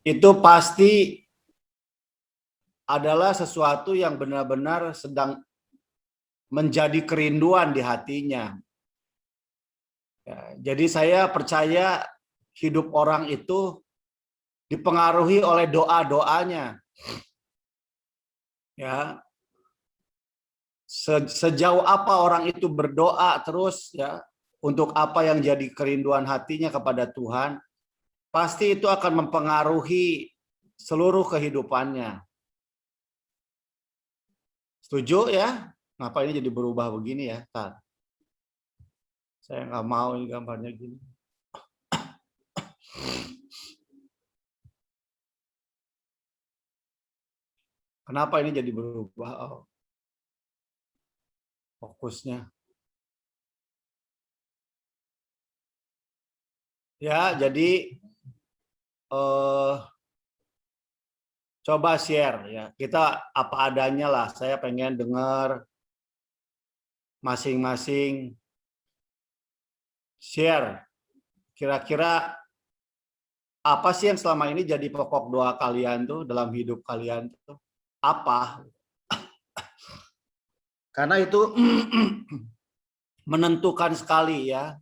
itu pasti adalah sesuatu yang benar-benar sedang menjadi kerinduan di hatinya. Ya, jadi saya percaya hidup orang itu dipengaruhi oleh doa-doanya. Ya, sejauh apa orang itu berdoa terus ya untuk apa yang jadi kerinduan hatinya kepada Tuhan, pasti itu akan mempengaruhi seluruh kehidupannya. Setuju ya? Ngapa ini jadi berubah begini ya? Tar. Saya nggak mau ini gambarnya gini. Kenapa ini jadi berubah? Oh, fokusnya. Ya, jadi coba share ya. Kita apa adanya lah. Saya pengen dengar masing-masing share. Kira-kira apa sih yang selama ini jadi pokok doa kalian tuh dalam hidup kalian tuh? Apa? Karena itu menentukan sekali ya.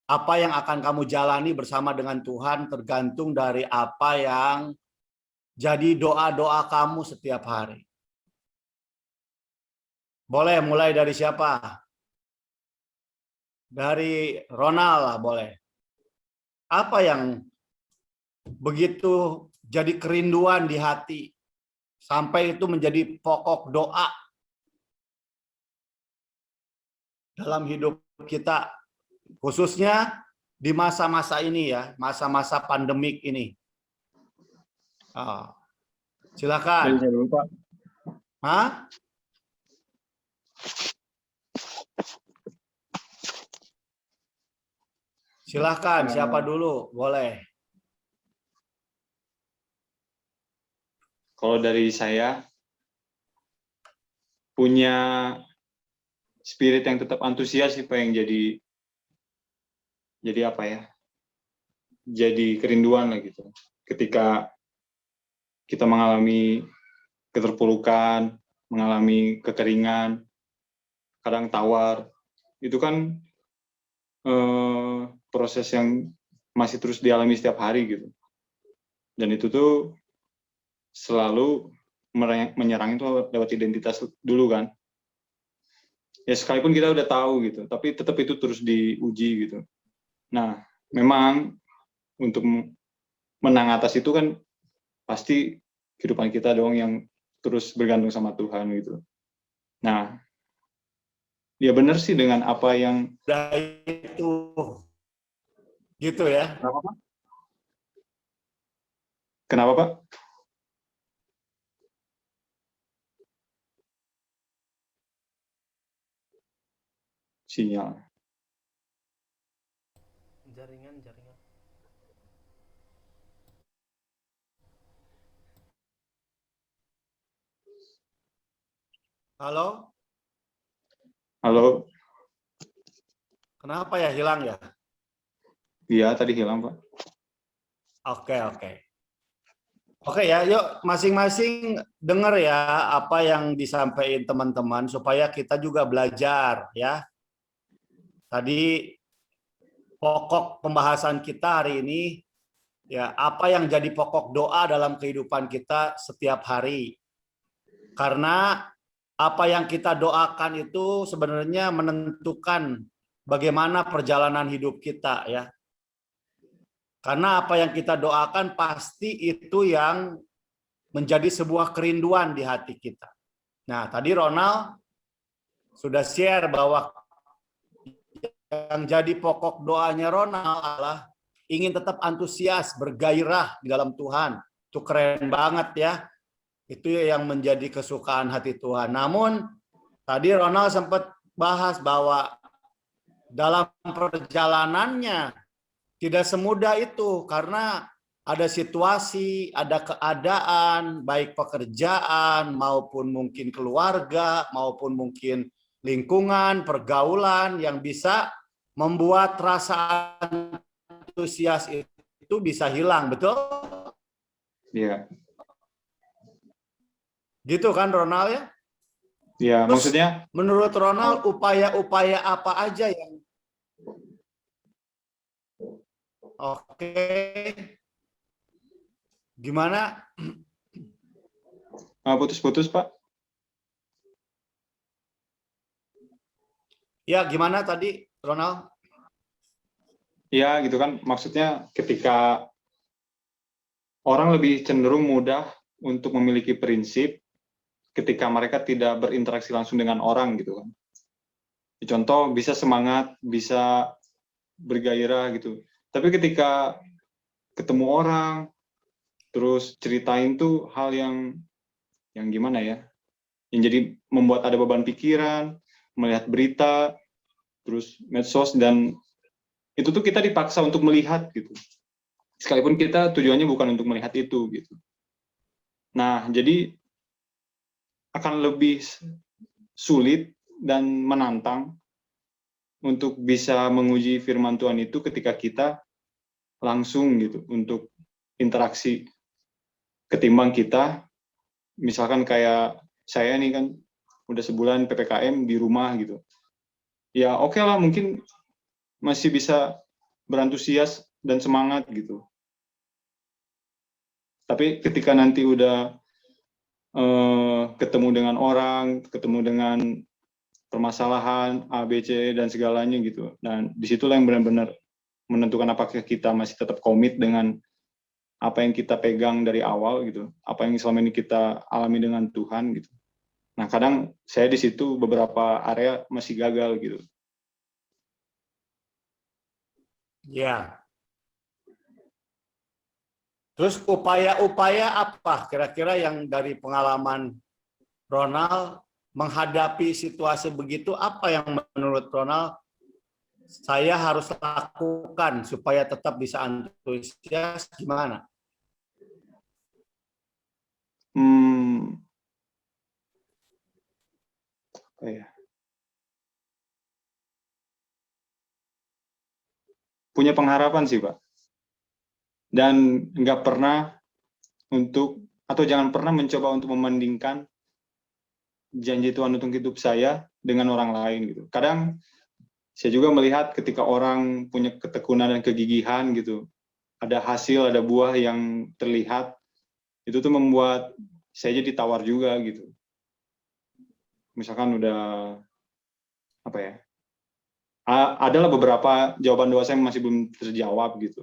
Apa yang akan kamu jalani bersama dengan Tuhan tergantung dari apa yang jadi doa-doa kamu setiap hari. Boleh mulai dari siapa? Dari Ronald lah boleh. Apa yang begitu jadi kerinduan di hati sampai itu menjadi pokok doa dalam hidup kita, khususnya di masa-masa ini ya, masa-masa pandemik ini. Silakan. Hah? Silakan, siapa dulu? Boleh. Kalau dari saya, punya spirit yang tetap antusias sih, yang jadi apa ya? Jadi kerinduan lah gitu. Ketika kita mengalami keterpurukan, mengalami kekeringan, kadang tawar, itu kan proses yang masih terus dialami setiap hari gitu. Dan itu tuh selalu menyerang itu lewat identitas dulu kan. Ya sekalipun kita udah tahu gitu, tapi tetap itu terus diuji gitu. Nah, memang untuk menang atas itu kan pasti kehidupan kita dong yang terus bergantung sama Tuhan gitu. Nah, ya benar sih dengan apa yang itu gitu ya. Kenapa Pak? Kenapa Pak? Sinyal. Jaringan. Halo? Halo? Kenapa ya hilang ya? Iya, tadi hilang Pak. Oke. Oke ya, yuk masing-masing dengar ya apa yang disampaikan teman-teman supaya kita juga belajar ya. Tadi pokok pembahasan kita hari ini ya, apa yang jadi pokok doa dalam kehidupan kita setiap hari. Karena apa yang kita doakan itu sebenarnya menentukan bagaimana perjalanan hidup kita ya. Karena apa yang kita doakan pasti itu yang menjadi sebuah kerinduan di hati kita. Nah, tadi Ronald sudah share bahwa yang jadi pokok doanya Ronald adalah ingin tetap antusias, bergairah di dalam Tuhan. Itu keren banget ya. Itu yang menjadi kesukaan hati Tuhan. Namun, tadi Ronald sempat bahas bahwa dalam perjalanannya tidak semudah itu karena ada situasi, ada keadaan, baik pekerjaan maupun mungkin keluarga, maupun mungkin lingkungan, pergaulan yang bisa membuat rasa antusias itu bisa hilang, betul? Iya. Gitu kan Ronald ya? Ya, Terus maksudnya menurut Ronald upaya-upaya apa aja yang oke? Gimana? putus-putus, Pak. Ya, gimana tadi Ronald? Ya, gitu kan. Maksudnya ketika orang lebih cenderung mudah untuk memiliki prinsip ketika mereka tidak berinteraksi langsung dengan orang gitu kan. Contoh bisa semangat, bisa bergairah gitu. Tapi ketika ketemu orang, terus ceritain tuh hal yang gimana ya? Yang jadi membuat ada beban pikiran, melihat berita, terus medsos, dan itu tuh kita dipaksa untuk melihat gitu. Sekalipun kita tujuannya bukan untuk melihat itu gitu. Nah, jadi akan lebih sulit dan menantang untuk bisa menguji firman Tuhan itu ketika kita langsung gitu untuk interaksi, ketimbang kita misalkan kayak saya nih kan udah sebulan PPKM di rumah gitu. Ya oke lah, mungkin masih bisa berantusias dan semangat gitu. Tapi ketika nanti udah ketemu dengan orang, ketemu dengan permasalahan A, B, C, dan segalanya gitu. Dan disitulah yang benar-benar menentukan apakah kita masih tetap komit dengan apa yang kita pegang dari awal gitu, apa yang selama ini kita alami dengan Tuhan gitu. Nah, kadang saya di situ beberapa area masih gagal gitu. Ya. Terus upaya-upaya apa kira-kira yang dari pengalaman Ronald menghadapi situasi begitu, apa yang menurut Ronald saya harus lakukan supaya tetap bisa antusias, gimana? Apa ya? Punya pengharapan sih, Pak. Dan nggak pernah untuk, atau jangan pernah mencoba untuk membandingkan janji Tuhan untuk hidup saya dengan orang lain gitu. Kadang saya juga melihat ketika orang punya ketekunan dan kegigihan gitu, ada hasil, ada buah yang terlihat, itu tuh membuat saya jadi tawar juga gitu. Misalkan udah, apa ya, adalah beberapa jawaban doa saya yang masih belum terjawab gitu.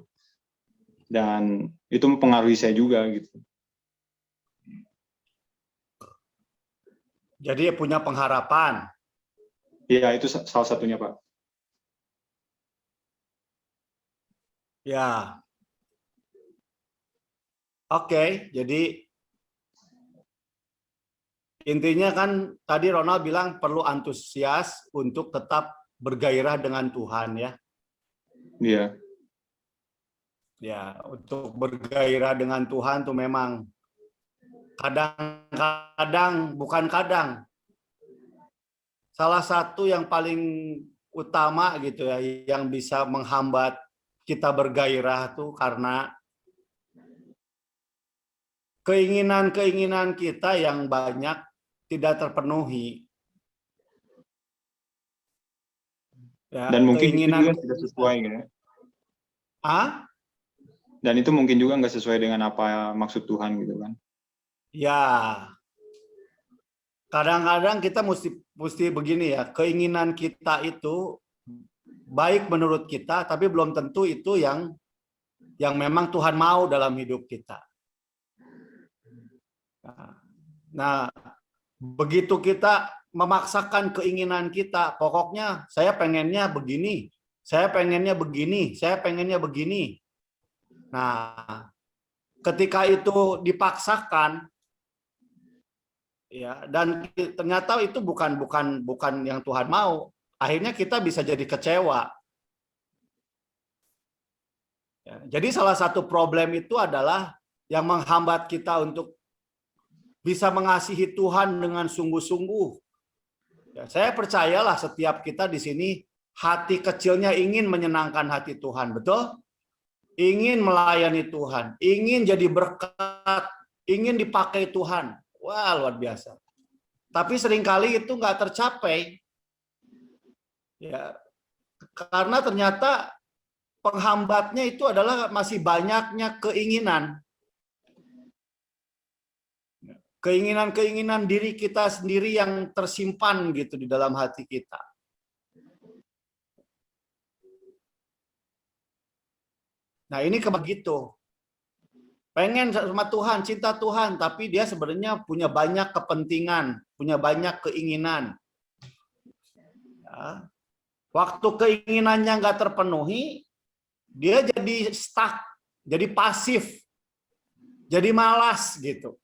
Dan itu mempengaruhi saya juga gitu. Jadi punya pengharapan. Iya, itu salah satunya, Pak. Ya. Oke, jadi intinya kan tadi Ronald bilang perlu antusias untuk tetap bergairah dengan Tuhan ya. Iya. Ya, untuk bergairah dengan Tuhan tuh memang kadang-kadang, bukan kadang, salah satu yang paling utama gitu ya, yang bisa menghambat kita bergairah tuh karena keinginan-keinginan kita yang banyak tidak terpenuhi. Ya, Dan mungkin itu juga tidak keinginan-keinginan. sesuai ya. Ah? Dan itu mungkin juga nggak sesuai dengan apa maksud Tuhan gitu kan. Ya, kadang-kadang kita mesti begini ya, keinginan kita itu baik menurut kita, tapi belum tentu itu yang memang Tuhan mau dalam hidup kita. Nah, begitu kita memaksakan keinginan kita, pokoknya saya pengennya begini, saya pengennya begini, saya pengennya begini. Nah, ketika itu dipaksakan, ya, dan ternyata itu bukan yang Tuhan mau, akhirnya kita bisa jadi kecewa. Ya, jadi salah satu problem itu adalah yang menghambat kita untuk bisa mengasihi Tuhan dengan sungguh-sungguh. Ya, saya percayalah setiap kita di sini hati kecilnya ingin menyenangkan hati Tuhan, betul? Ingin melayani Tuhan, ingin jadi berkat, ingin dipakai Tuhan. Wah, luar biasa. Tapi seringkali itu nggak tercapai. Ya, karena ternyata penghambatnya itu adalah masih banyaknya keinginan. Keinginan-keinginan diri kita sendiri yang tersimpan gitu di dalam hati kita. Nah, ini begitu. Pengen sama Tuhan, cinta Tuhan, tapi dia sebenarnya punya banyak kepentingan, punya banyak keinginan. Ya. Waktu keinginannya nggak terpenuhi, dia jadi stuck, jadi pasif, jadi malas gitu.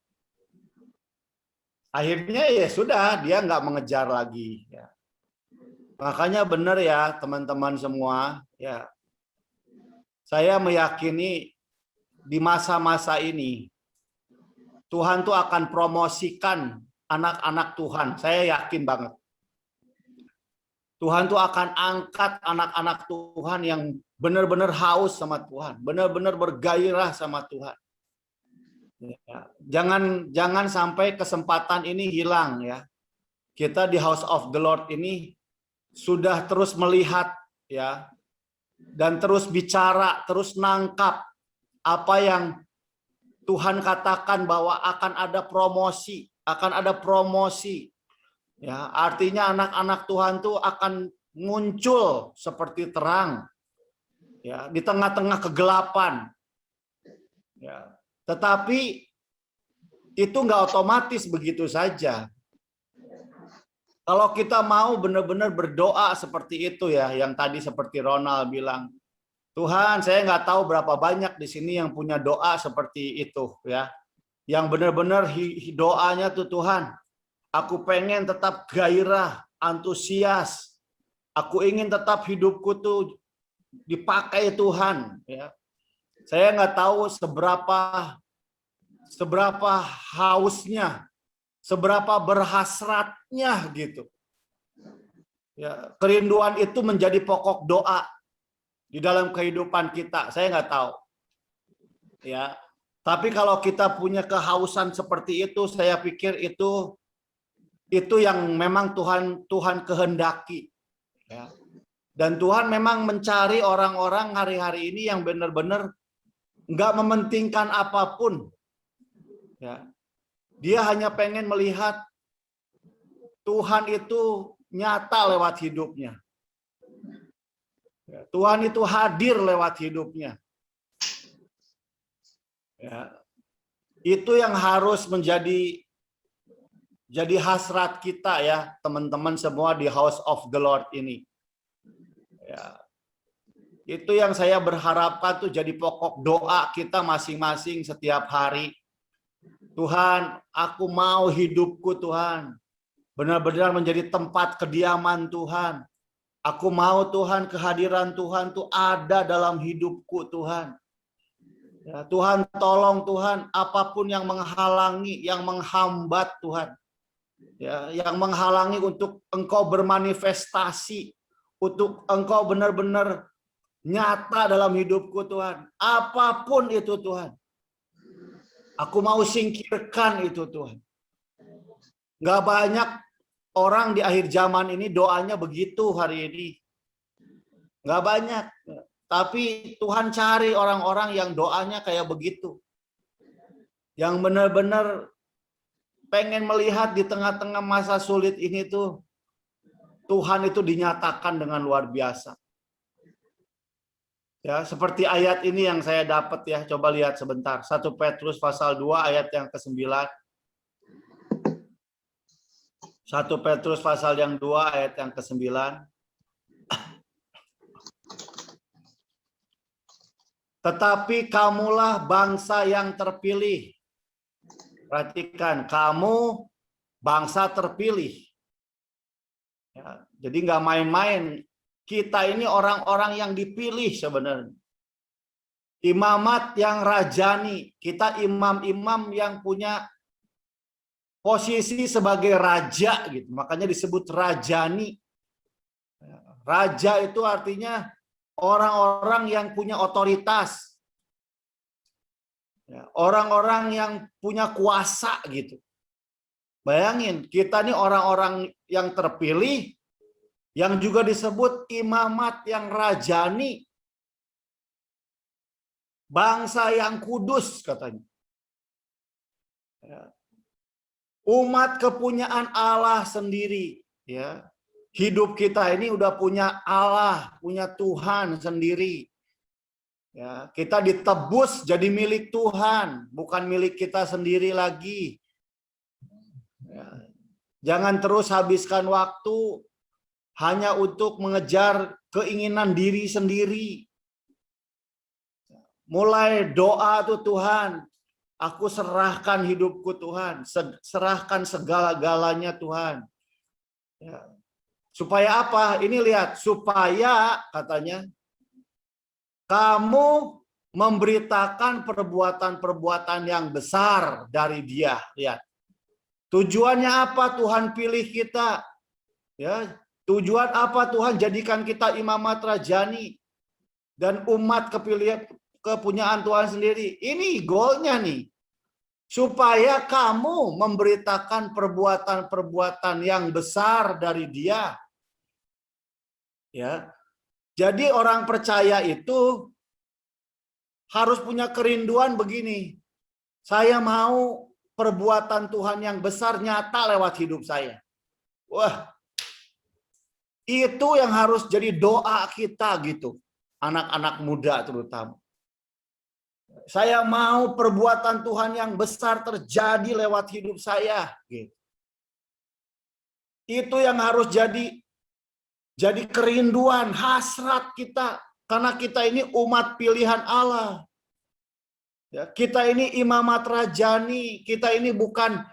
Akhirnya ya sudah, dia nggak mengejar lagi. Ya. Makanya benar ya teman-teman semua, ya. Saya meyakini di masa-masa ini Tuhan tuh akan promosikan anak-anak Tuhan. Saya yakin banget. Tuhan tuh akan angkat anak-anak Tuhan yang benar-benar haus sama Tuhan, benar-benar bergairah sama Tuhan. Ya. Jangan sampai kesempatan ini hilang ya. Kita di House of the Lord ini sudah terus melihat ya dan terus bicara, terus nangkap apa yang Tuhan katakan bahwa akan ada promosi, Ya, artinya anak-anak Tuhan tuh akan muncul seperti terang ya di tengah-tengah kegelapan. Ya. Tetapi itu nggak otomatis begitu saja. Kalau kita mau benar-benar berdoa seperti itu ya, yang tadi seperti Ronald bilang, Tuhan, saya nggak tahu berapa banyak di sini yang punya doa seperti itu ya, yang benar-benar doanya tuh Tuhan, aku pengen tetap gairah, antusias, aku ingin tetap hidupku tuh dipakai Tuhan ya. Saya nggak tahu seberapa hausnya, seberapa berhasratnya gitu. Ya, kerinduan itu menjadi pokok doa di dalam kehidupan kita. Saya nggak tahu. Ya, tapi kalau kita punya kehausan seperti itu, saya pikir itu yang memang Tuhan kehendaki. Ya. Dan Tuhan memang mencari orang-orang hari-hari ini yang benar-benar nggak mementingkan apapun. Ya. Dia hanya pengen melihat Tuhan itu nyata lewat hidupnya. Ya. Tuhan itu hadir lewat hidupnya. Ya. Itu yang harus menjadi hasrat kita ya, teman-teman semua di House of the Lord ini. Ya. Itu yang saya berharapkan tuh jadi pokok doa kita masing-masing setiap hari. Tuhan, aku mau hidupku Tuhan benar-benar menjadi tempat kediaman Tuhan. Aku mau Tuhan kehadiran Tuhan tuh ada dalam hidupku Tuhan. Ya, Tuhan tolong Tuhan apapun yang menghalangi, yang menghambat Tuhan. Ya, yang menghalangi untuk Engkau bermanifestasi, untuk Engkau benar-benar nyata dalam hidupku Tuhan. Apapun itu Tuhan. Aku mau singkirkan itu Tuhan. Nggak banyak orang di akhir zaman ini doanya begitu hari ini. Nggak banyak. Tapi Tuhan cari orang-orang yang doanya kayak begitu. Yang benar-benar pengen melihat di tengah-tengah masa sulit ini tuh Tuhan itu dinyatakan dengan luar biasa. Ya, seperti ayat ini yang saya dapat ya, coba lihat sebentar. 1 Petrus pasal 2 ayat yang ke-9. 1 Petrus pasal yang 2 ayat yang ke-9. Tetapi kamulah bangsa yang terpilih. Perhatikan, kamu bangsa terpilih. Ya, jadi nggak main-main. Kita ini orang-orang yang dipilih sebenarnya. Imamat yang rajani. Kita imam-imam yang punya posisi sebagai raja gitu. Makanya disebut rajani. Raja itu artinya orang-orang yang punya otoritas. Ya, orang-orang yang punya kuasa gitu. Bayangin, kita nih orang-orang yang terpilih, yang juga disebut imamat yang rajani, bangsa yang kudus katanya. Ya. Umat kepunyaan Allah sendiri. Ya. Hidup kita ini udah punya Allah, punya Tuhan sendiri. Ya, kita ditebus jadi milik Tuhan, bukan milik kita sendiri lagi. Ya. Jangan terus habiskan waktu hanya untuk mengejar keinginan diri sendiri. Mulai doa tuh, Tuhan, aku serahkan hidupku Tuhan, serahkan segala-galanya Tuhan. Ya. Supaya apa? Ini lihat, supaya katanya kamu memberitakan perbuatan-perbuatan yang besar dari Dia. Lihat. Tujuannya apa Tuhan pilih kita? Ya, tujuan apa Tuhan jadikan kita imamat rajani dan umat kepunyaan Tuhan sendiri? Ini goalnya nih. Supaya kamu memberitakan perbuatan-perbuatan yang besar dari Dia. Ya. Jadi orang percaya itu harus punya kerinduan begini. Saya mau perbuatan Tuhan yang besar nyata lewat hidup saya. Wah, itu yang harus jadi doa kita gitu. Anak-anak muda terutama. Saya mau perbuatan Tuhan yang besar terjadi lewat hidup saya. Gitu. Itu yang harus jadi kerinduan, hasrat kita. Karena kita ini umat pilihan Allah. Ya, kita ini imamat rajani. Kita ini bukan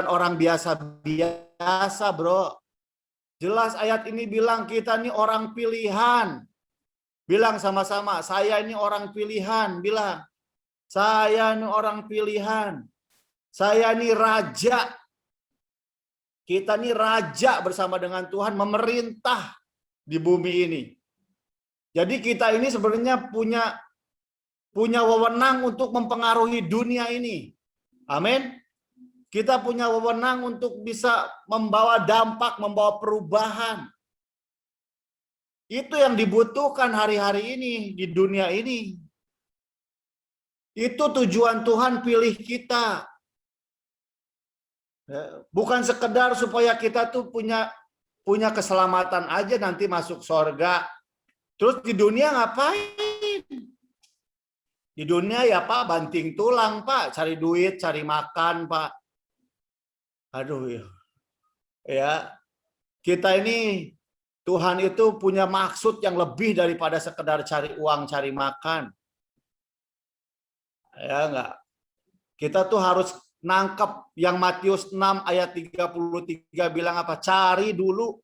orang biasa-biasa, bro. Jelas ayat ini bilang kita ini orang pilihan. Bilang sama-sama, saya ini orang pilihan. Bilang, saya ini orang pilihan. Saya ini raja. Kita ini raja bersama dengan Tuhan memerintah di bumi ini. Jadi kita ini sebenarnya punya wewenang untuk mempengaruhi dunia ini. Amin. Kita punya wewenang untuk bisa membawa dampak, membawa perubahan. Itu yang dibutuhkan hari-hari ini di dunia ini. Itu tujuan Tuhan pilih kita. Bukan sekedar supaya kita tuh punya keselamatan aja nanti masuk surga. Terus di dunia ngapain? Di dunia ya Pak, banting tulang Pak, cari duit, cari makan Pak. Aduh ya, kita ini Tuhan itu punya maksud yang lebih daripada sekedar cari uang, cari makan. Ya enggak. Kita tuh harus nangkep yang Matius 6 ayat 33 bilang apa? Cari dulu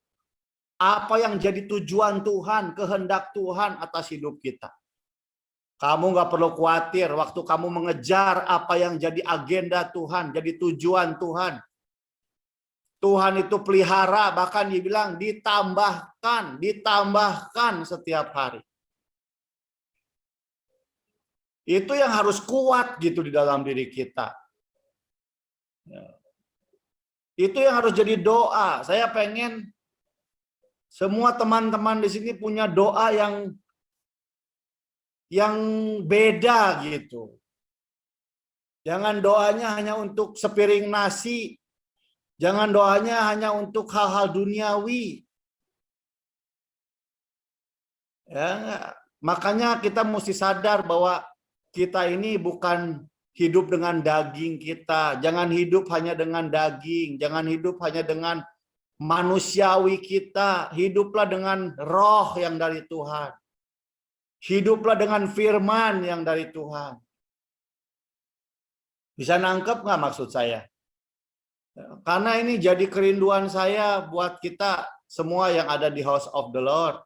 apa yang jadi tujuan Tuhan, kehendak Tuhan atas hidup kita. Kamu nggak perlu khawatir waktu kamu mengejar apa yang jadi agenda Tuhan, jadi tujuan Tuhan. Tuhan itu pelihara, bahkan dibilang ditambahkan setiap hari. Itu yang harus kuat gitu di dalam diri kita. Itu yang harus jadi doa. Saya pengen semua teman-teman di sini punya doa yang beda gitu. Jangan doanya hanya untuk sepiring nasi. Jangan doanya hanya untuk hal-hal duniawi. Ya, makanya kita mesti sadar bahwa kita ini bukan hidup dengan daging kita. Jangan hidup hanya dengan daging. Jangan hidup hanya dengan manusiawi kita. Hiduplah dengan roh yang dari Tuhan. Hiduplah dengan firman yang dari Tuhan. Bisa nangkep nggak maksud saya? Karena ini jadi kerinduan saya buat kita semua yang ada di House of the Lord.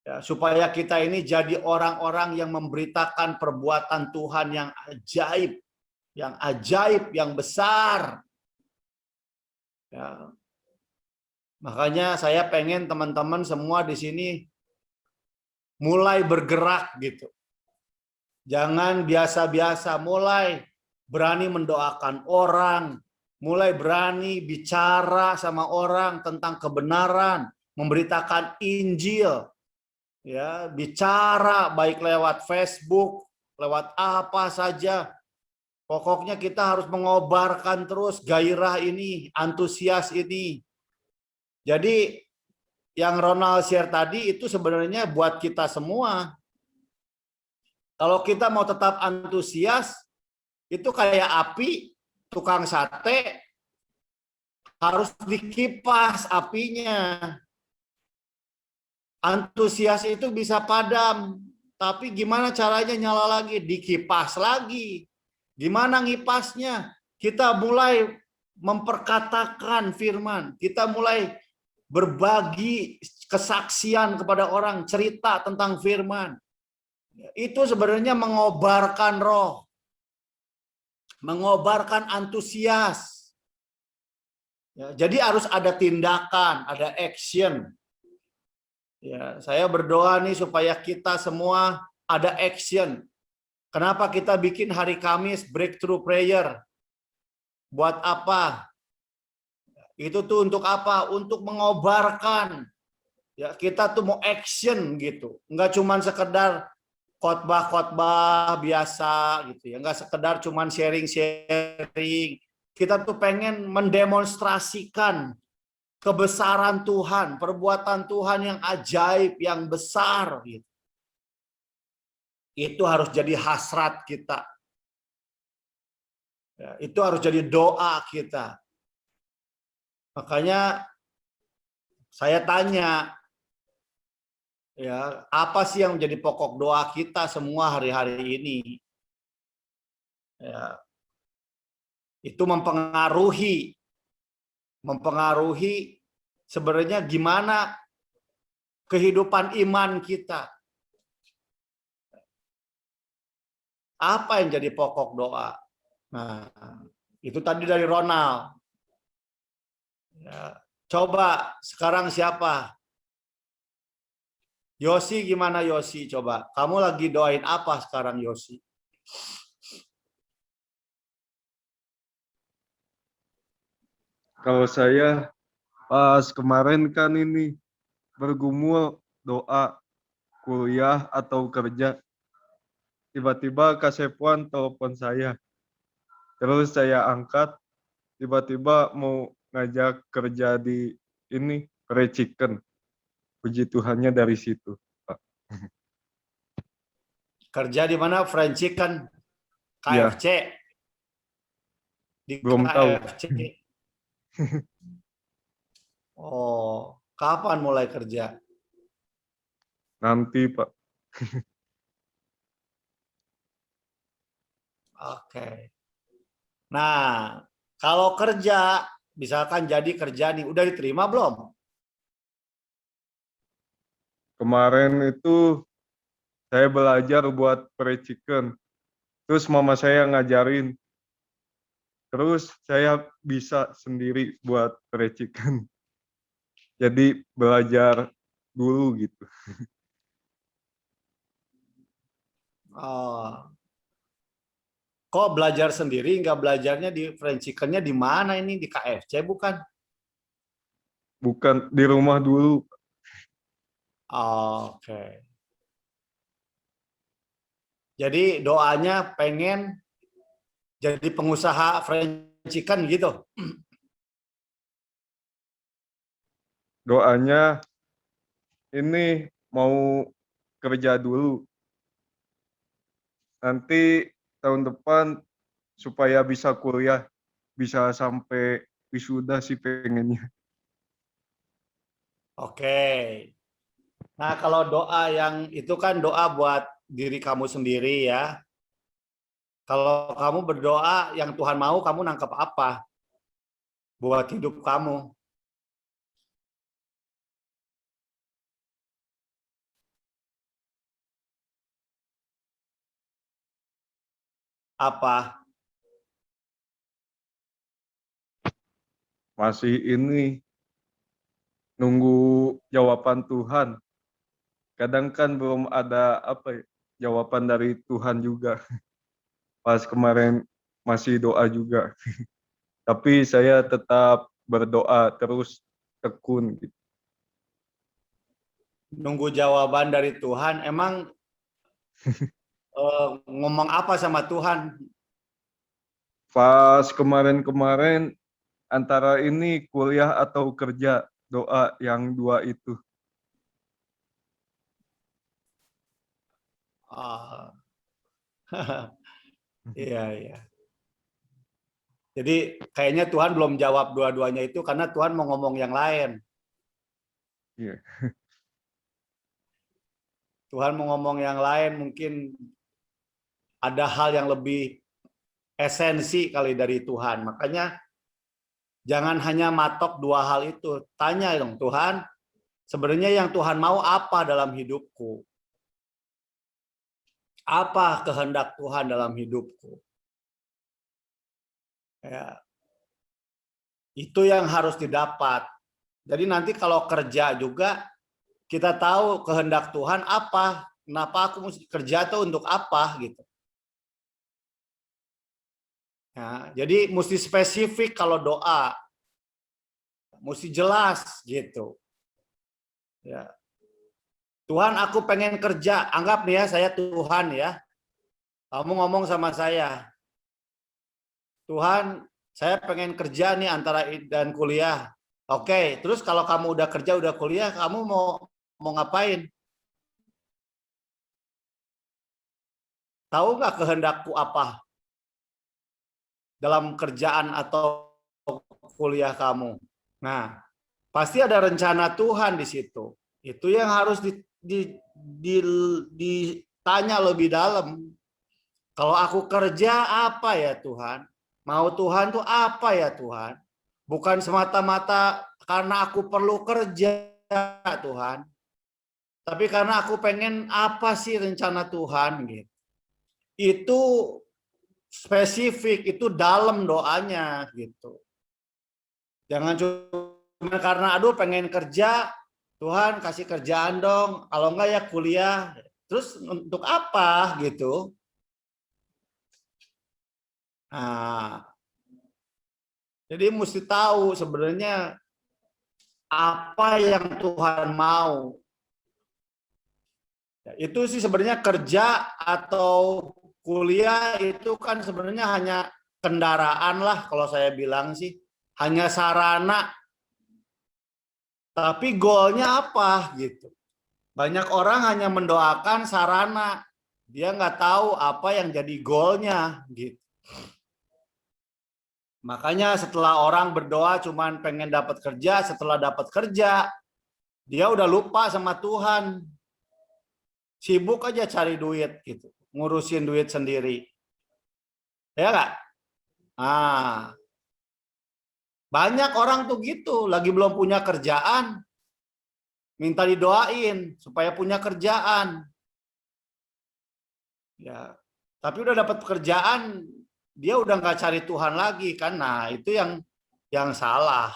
Ya, supaya kita ini jadi orang-orang yang memberitakan perbuatan Tuhan yang ajaib, yang besar. Ya. Makanya saya pengen teman-teman semua di sini mulai bergerak gitu. Jangan biasa-biasa, mulai berani mendoakan orang, mulai berani bicara sama orang tentang kebenaran, memberitakan Injil, ya, bicara baik lewat Facebook, lewat apa saja. Pokoknya kita harus mengobarkan terus gairah ini, antusias ini. Jadi yang Ronald share tadi itu sebenarnya buat kita semua. Kalau kita mau tetap antusias, itu kayak api, tukang sate harus dikipas apinya. Antusias itu bisa padam, tapi gimana caranya nyala lagi? Dikipas lagi. Gimana ngipasnya? Kita mulai memperkatakan firman, kita mulai berbagi kesaksian kepada orang, cerita tentang firman. Itu sebenarnya mengobarkan roh, mengobarkan antusias. Ya, jadi harus ada tindakan, ada action. Ya, saya berdoa nih supaya kita semua ada action. Kenapa kita bikin hari Kamis breakthrough prayer? Buat apa? Itu tuh untuk apa? Untuk mengobarkan. Ya, kita tuh mau action gitu. Enggak cuman sekedar khotbah-khotbah biasa gitu ya. Enggak sekedar cuman sharing-sharing. Kita tuh pengen mendemonstrasikan kebesaran Tuhan, perbuatan Tuhan yang ajaib, yang besar. Gitu. Itu harus jadi hasrat kita. Ya, itu harus jadi doa kita. Makanya saya tanya, ya apa sih yang menjadi pokok doa kita semua hari-hari ini? Ya, itu mempengaruhi sebenarnya gimana kehidupan iman kita. Apa yang jadi pokok doa? Nah, itu tadi dari Ronald. Ya, coba sekarang siapa? Yosi gimana Yosi? Coba. Kamu lagi doain apa sekarang Yosi? Kalau saya pas kemarin kan ini bergumul doa kuliah atau kerja. Tiba-tiba Kak Sepwan telepon saya. Terus saya angkat, tiba-tiba mau ngajak kerja di ini, Fried Chicken. Puji Tuhannya dari situ, Pak. Kerja di mana? Fried Chicken, Ya, KFC, di belum tahu. KFC. Oh, kapan mulai kerja? Nanti, Pak. Oke. Nah, kalau kerja, misalkan jadi kerja nih, udah diterima belum? Kemarin itu saya belajar buat Fried Chicken. Terus mama saya ngajarin. Terus saya bisa sendiri buat Fried Chicken. Jadi belajar dulu gitu. Oh, kok belajar sendiri, nggak belajarnya di fried chicken-nya di mana ini? Di KFC bukan? Bukan di rumah dulu. Oke. Jadi doanya pengen jadi pengusaha fried chicken gitu. Doanya ini mau kerja dulu. Nanti tahun depan supaya bisa kuliah, bisa sampai wisuda sih pengennya. Oke. Nah, kalau doa yang itu kan doa buat diri kamu sendiri ya. Kalau kamu berdoa yang Tuhan mau, kamu nangkep apa buat hidup kamu? Apa? Masih ini nunggu jawaban Tuhan. Kadang kan belum ada jawaban dari Tuhan juga. Pas kemarin masih doa juga. Tapi saya tetap berdoa terus tekun gitu. Nunggu jawaban dari Tuhan. Emang ngomong apa sama Tuhan? Pas kemarin-kemarin antara ini kuliah atau kerja, doa yang dua itu. Ah, iya, iya. Jadi kayaknya Tuhan belum jawab dua-duanya itu karena Tuhan mau ngomong yang lain. Iya. Tuhan mau ngomong yang lain, mungkin ada hal yang lebih esensi kali dari Tuhan. Makanya jangan hanya matok dua hal itu. Tanya dong, Tuhan, sebenarnya yang Tuhan mau apa dalam hidupku? Apa kehendak Tuhan dalam hidupku? Ya, itu yang harus didapat. Jadi nanti kalau kerja juga kita tahu kehendak Tuhan apa, kenapa aku mesti kerja tuh untuk apa gitu. Ya, jadi mesti spesifik kalau doa, mesti jelas gitu. Ya. Tuhan, aku pengen kerja. Anggap nih ya, saya Tuhan ya. Kamu ngomong sama saya, Tuhan, saya pengen kerja nih antara dan kuliah. Oke, terus kalau kamu udah kerja, udah kuliah, kamu mau ngapain? Tahu nggak kehendakku apa dalam kerjaan atau kuliah kamu? Nah, pasti ada rencana Tuhan di situ. Itu yang harus ditanya lebih dalam. Kalau aku kerja apa ya Tuhan? Mau Tuhan tuh apa ya Tuhan? Bukan semata-mata karena aku perlu kerja Tuhan. Tapi karena aku pengen apa sih rencana Tuhan gitu. Itu spesifik, itu dalam doanya gitu. Jangan cuma karena aduh pengen kerja, Tuhan kasih kerjaan dong, kalau enggak ya kuliah. Terus untuk apa gitu? Nah, jadi mesti tahu sebenarnya apa yang Tuhan mau. Itu sih sebenarnya kerja atau kuliah itu kan sebenarnya hanya kendaraan lah kalau saya bilang sih. Hanya sarana. Tapi goalnya apa gitu. Banyak orang hanya mendoakan sarana. Dia nggak tahu apa yang jadi goalnya gitu. Makanya setelah orang berdoa cuman pengen dapat kerja, setelah dapat kerja, dia udah lupa sama Tuhan. Sibuk aja cari duit gitu, ngurusin duit sendiri. Ya nggak? Ah, banyak orang tuh gitu, lagi belum punya kerjaan, minta didoain supaya punya kerjaan. Ya, tapi udah dapat pekerjaan, dia udah nggak cari Tuhan lagi kan? Nah, itu yang salah.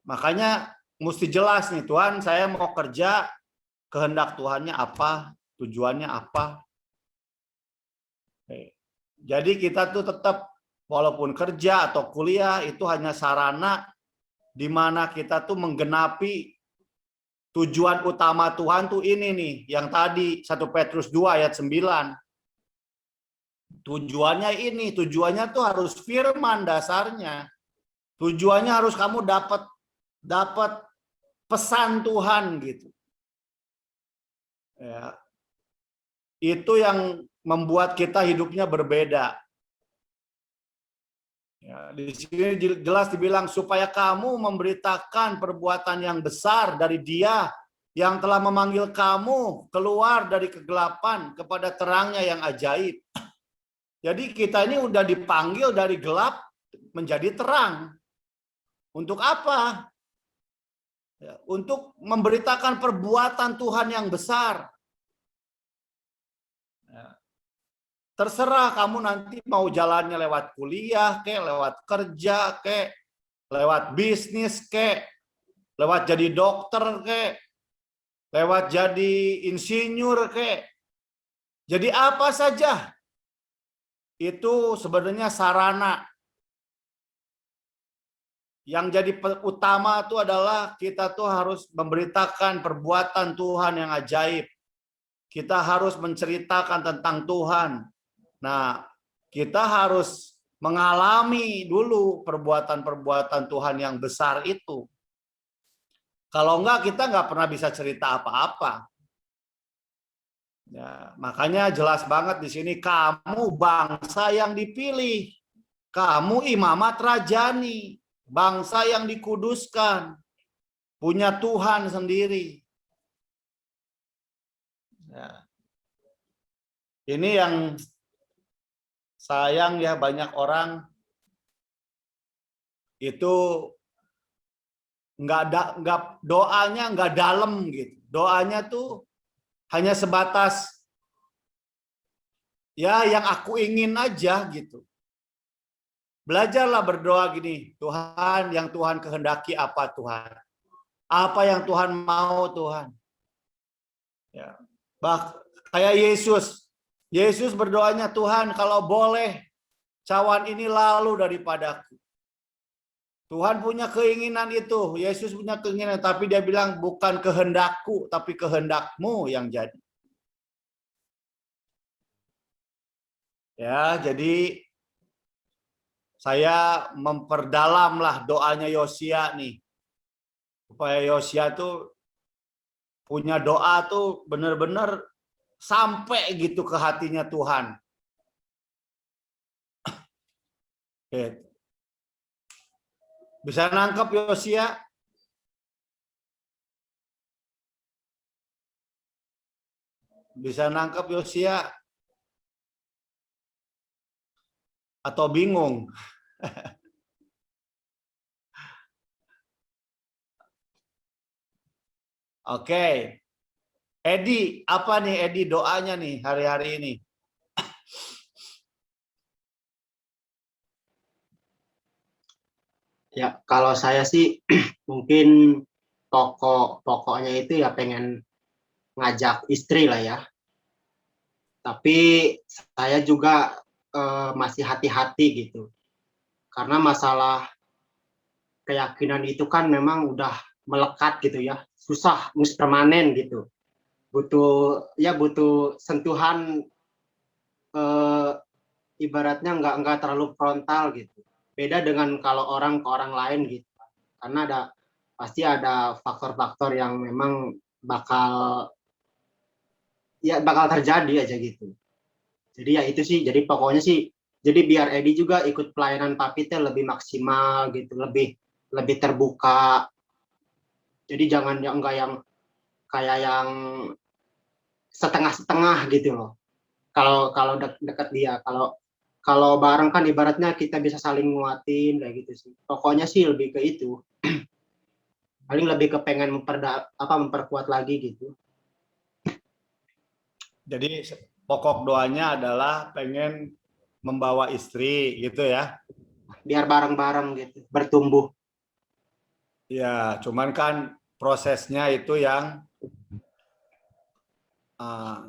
Makanya mesti jelas nih, Tuhan, saya mau kerja, kehendak Tuhannya apa, tujuannya apa. Jadi kita tuh tetap walaupun kerja atau kuliah itu hanya sarana di mana kita tuh menggenapi tujuan utama Tuhan tuh ini nih, yang tadi 1 Petrus 2 ayat 9. Tujuannya ini, tujuannya tuh harus firman dasarnya. Tujuannya harus kamu dapat pesan Tuhan gitu. Ya. Itu yang membuat kita hidupnya berbeda. Ya, di sini jelas dibilang supaya kamu memberitakan perbuatan yang besar dari Dia yang telah memanggil kamu keluar dari kegelapan kepada terangnya yang ajaib. Jadi kita ini udah dipanggil dari gelap menjadi terang. Untuk apa? Ya, untuk memberitakan perbuatan Tuhan yang besar. Ya. Terserah kamu nanti mau jalannya lewat kuliah, lewat kerja, lewat bisnis, lewat jadi dokter kek, lewat jadi insinyur kek, jadi apa saja. Itu sebenarnya sarana. Yang jadi utama itu adalah kita tuh harus memberitakan perbuatan Tuhan yang ajaib. Kita harus menceritakan tentang Tuhan. Nah, kita harus mengalami dulu perbuatan-perbuatan Tuhan yang besar itu. Kalau enggak, kita nggak pernah bisa cerita apa-apa. Ya, makanya jelas banget di sini, kamu bangsa yang dipilih, kamu imamat rajani, bangsa yang dikuduskan, punya Tuhan sendiri. Ya. Ini yang sayang ya, banyak orang itu doanya nggak dalam gitu. Doanya tuh hanya sebatas ya yang aku ingin aja gitu. Belajarlah berdoa gini, Tuhan, yang Tuhan kehendaki apa Tuhan? Apa yang Tuhan mau Tuhan? Ya. Kayak Yesus. Yesus berdoanya, Tuhan kalau boleh cawan ini lalu daripadaku. Tuhan punya keinginan itu. Yesus punya keinginan, tapi dia bilang bukan kehendakku, tapi kehendakmu yang jadi. Ya, jadi saya memperdalamlah doanya Yosia nih. Supaya Yosia tuh punya doa tuh benar-benar sampai gitu ke hatinya Tuhan. Oke. Bisa nangkep Yosia? Bisa nangkep Yosia? Atau bingung? Oke. Edi, apa nih Edi doanya nih hari-hari ini? Ya, kalau saya sih mungkin pokoknya itu ya pengen ngajak istri lah ya. Tapi saya juga masih hati-hati gitu. Karena masalah keyakinan itu kan memang udah melekat gitu ya. Susah, permanen gitu. Butuh sentuhan ibaratnya nggak terlalu frontal gitu. Beda dengan kalau orang ke orang lain gitu. Karena pasti ada faktor-faktor yang memang bakal terjadi aja gitu. Jadi ya itu sih, jadi pokoknya sih, jadi biar Edi juga ikut pelayanan Papitnya lebih maksimal gitu, lebih terbuka. Jadi jangan enggak yang kayak yang setengah-setengah gitu loh. Kalau dekat dia, kalau bareng kan ibaratnya kita bisa saling nguatin kayak gitu sih. Pokoknya sih lebih ke itu. Paling lebih ke pengen memperkuat lagi gitu. Jadi pokok doanya adalah pengen membawa istri gitu ya. Biar bareng-bareng gitu, bertumbuh. Ya, cuman kan prosesnya itu yang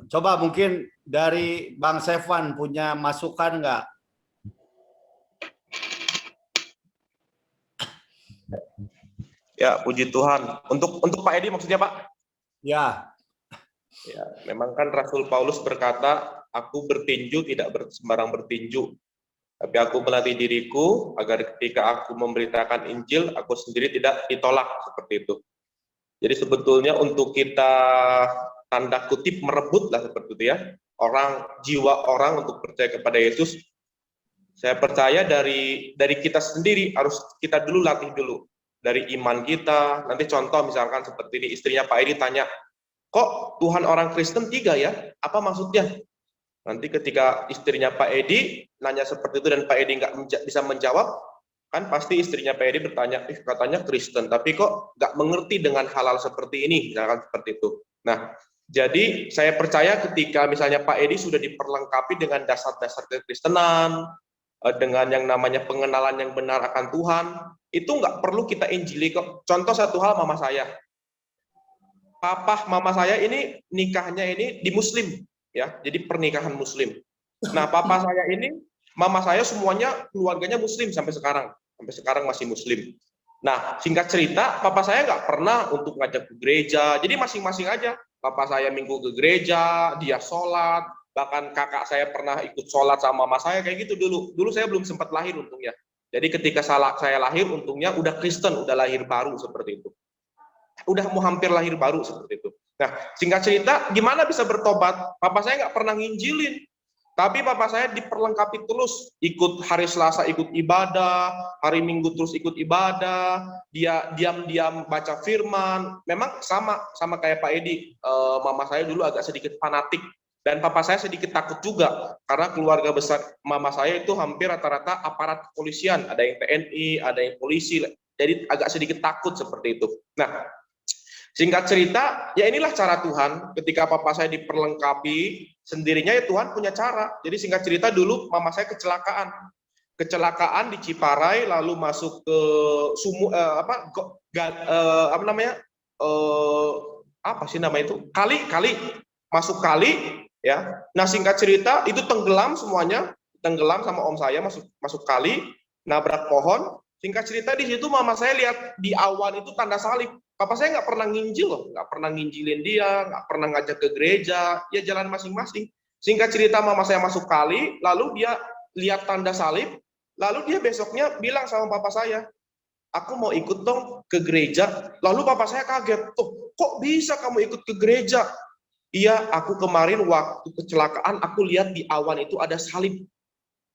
coba mungkin dari Bang Sevan punya masukan nggak? Ya, puji Tuhan. Untuk Pak Edi maksudnya, Pak? Ya. Ya, memang kan Rasul Paulus berkata, aku bertinju tidak sembarang bertinju, tapi aku melatih diriku agar ketika aku memberitakan Injil, aku sendiri tidak ditolak seperti itu. Jadi sebetulnya untuk kita tanda kutip merebut lah seperti itu ya, jiwa orang untuk percaya kepada Yesus. Saya percaya dari kita sendiri harus kita dulu latih dulu dari iman kita. Nanti contoh misalkan seperti ini, istrinya Pak Edi tanya, kok Tuhan orang Kristen 3 ya? Apa maksudnya? Nanti ketika istrinya Pak Edi nanya seperti itu dan Pak Edi nggak bisa menjawab, kan pasti istrinya Pak Edi bertanya, katanya Kristen, tapi kok nggak mengerti dengan hal-hal seperti ini, misalkan seperti itu. Nah, jadi saya percaya ketika misalnya Pak Edi sudah diperlengkapi dengan dasar-dasar kekristenan, dengan yang namanya pengenalan yang benar akan Tuhan, itu nggak perlu kita injili kok. Contoh satu hal, mama saya. Papa mama saya ini nikahnya ini di Muslim, ya, jadi pernikahan Muslim. Nah, papa saya ini, mama saya semuanya keluarganya Muslim sampai sekarang masih Muslim. Nah, singkat cerita, papa saya nggak pernah untuk ngajak ke gereja, jadi masing-masing aja. Papa saya minggu ke gereja, dia sholat, bahkan kakak saya pernah ikut sholat sama mama saya, kayak gitu dulu. Dulu saya belum sempat lahir untungnya. Jadi ketika saya lahir, untungnya udah Kristen, udah lahir baru seperti itu. Udah mau hampir lahir baru seperti itu. Nah, singkat cerita, gimana bisa bertobat? Papa saya nggak pernah nginjilin. Tapi papa saya diperlengkapi terus, ikut hari Selasa ikut ibadah, hari Minggu terus ikut ibadah, dia diam-diam baca firman. Memang sama kayak Pak Edi, mama saya dulu agak sedikit fanatik, dan papa saya sedikit takut juga, karena keluarga besar mama saya itu hampir rata-rata aparat kepolisian, ada yang TNI, ada yang polisi, jadi agak sedikit takut seperti itu. Nah, singkat cerita, ya inilah cara Tuhan. Ketika papa saya diperlengkapi, sendirinya ya Tuhan punya cara. Jadi singkat cerita, dulu mama saya kecelakaan di Ciparai, lalu masuk ke kali, masuk kali, ya. Nah, singkat cerita, itu tenggelam semuanya, tenggelam sama om saya, masuk kali, nabrak pohon. Singkat cerita, di situ mama saya lihat di awan itu tanda salib. Papa saya nggak pernah nginjil loh, nggak pernah nginjilin dia, nggak pernah ngajak ke gereja, ya jalan masing-masing. Singkat cerita, mama saya masuk kali, lalu dia lihat tanda salib, lalu dia besoknya bilang sama papa saya, aku mau ikut dong ke gereja. Lalu papa saya kaget, oh, kok bisa kamu ikut ke gereja? Iya, aku kemarin waktu kecelakaan, aku lihat di awan itu ada salib.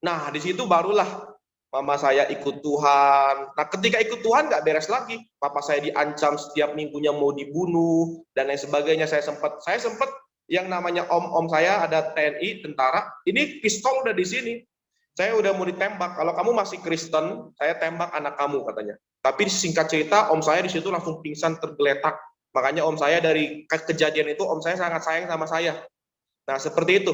Nah, di situ barulah mama saya ikut Tuhan. Nah, ketika ikut Tuhan nggak beres lagi. Papa saya diancam setiap minggunya mau dibunuh dan lain sebagainya. Saya sempat yang namanya om saya ada TNI, tentara. Ini pistol udah di sini. Saya udah mau ditembak. Kalau kamu masih Kristen, saya tembak anak kamu katanya. Tapi singkat cerita, om saya di situ langsung pingsan tergeletak. Makanya om saya dari kejadian itu, om saya sangat sayang sama saya. Nah, seperti itu.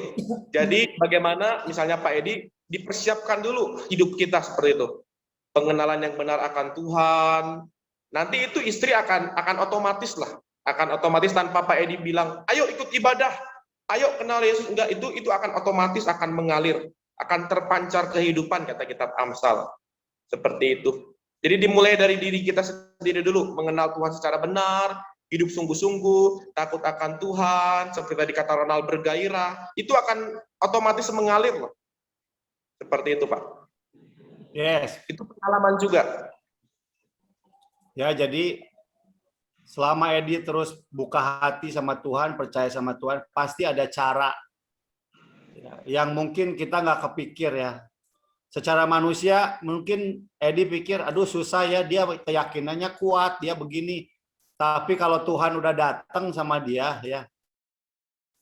Jadi bagaimana misalnya Pak Edi, dipersiapkan dulu hidup kita seperti itu. Pengenalan yang benar akan Tuhan. Nanti itu istri akan otomatis lah. Akan otomatis tanpa Pak Edi bilang, ayo ikut ibadah, ayo kenal Yesus. Enggak, itu akan otomatis akan mengalir. Akan terpancar kehidupan, kata kitab Amsal. Seperti itu. Jadi dimulai dari diri kita sendiri dulu. Mengenal Tuhan secara benar, hidup sungguh-sungguh, takut akan Tuhan, seperti tadi kata Ronald, bergairah, itu akan otomatis mengalir loh. Seperti itu, Pak. Yes. Itu pengalaman juga. Ya, jadi selama Edi terus buka hati sama Tuhan, percaya sama Tuhan, pasti ada cara yang mungkin kita nggak kepikir ya. Secara manusia mungkin Edi pikir, aduh susah ya, dia keyakinannya kuat, dia begini. Tapi kalau Tuhan udah datang sama dia, ya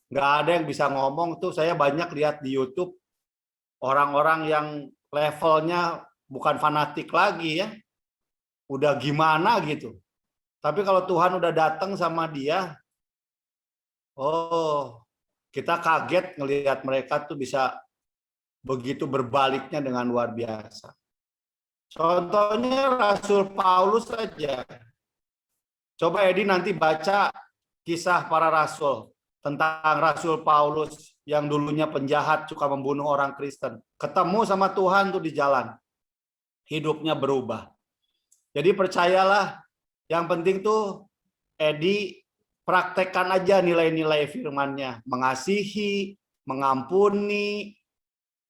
nggak ada yang bisa ngomong tuh. Saya banyak lihat di YouTube orang-orang yang levelnya bukan fanatik lagi ya, udah gimana gitu. Tapi kalau Tuhan udah datang sama dia, oh kita kaget ngelihat mereka tuh bisa begitu berbaliknya dengan luar biasa. Contohnya Rasul Paulus saja. Coba Edi nanti baca kisah para rasul tentang Rasul Paulus yang dulunya penjahat, suka membunuh orang Kristen. Ketemu sama Tuhan tuh di jalan. Hidupnya berubah. Jadi percayalah, yang penting tuh Edi praktekkan aja nilai-nilai firman-Nya. Mengasihi, mengampuni,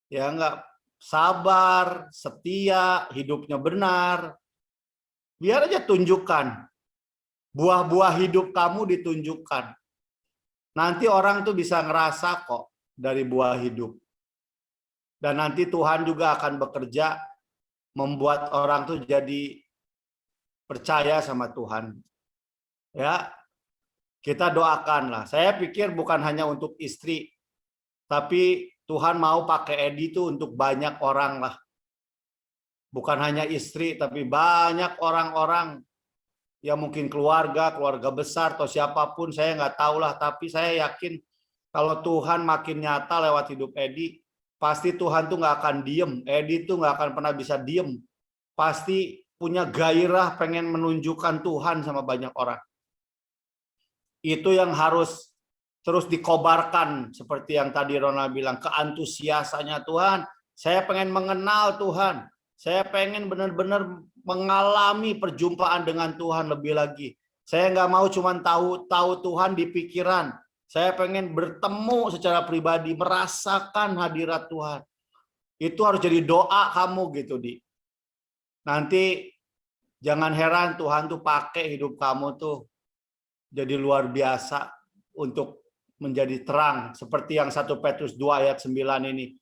ya enggak, sabar, setia, hidupnya benar. Biar aja tunjukkan. Buah-buah hidup kamu ditunjukkan. Nanti orang tuh bisa ngerasa kok dari buah hidup. Dan nanti Tuhan juga akan bekerja membuat orang tuh jadi percaya sama Tuhan. Ya, kita doakanlah. Saya pikir bukan hanya untuk istri, tapi Tuhan mau pakai Edi itu untuk banyak orang lah. Bukan hanya istri, tapi banyak orang-orang yang mungkin keluarga besar atau siapapun, saya nggak tahu lah. Tapi saya yakin kalau Tuhan makin nyata lewat hidup Edi, pasti Tuhan tuh nggak akan diem. Edi tuh nggak akan pernah bisa diem. Pasti punya gairah pengen menunjukkan Tuhan sama banyak orang. Itu yang harus terus dikobarkan, seperti yang tadi Ronald bilang, keantusiasannya Tuhan. Saya pengen mengenal Tuhan. Saya pengen benar-benar mengalami perjumpaan dengan Tuhan lebih lagi. Saya nggak mau cuma tahu Tuhan di pikiran. Saya pengen bertemu secara pribadi, merasakan hadirat Tuhan. Itu harus jadi doa kamu gitu, Di. Nanti jangan heran Tuhan tuh pakai hidup kamu tuh jadi luar biasa untuk menjadi terang. Seperti yang 1 Petrus 2 ayat 9 ini.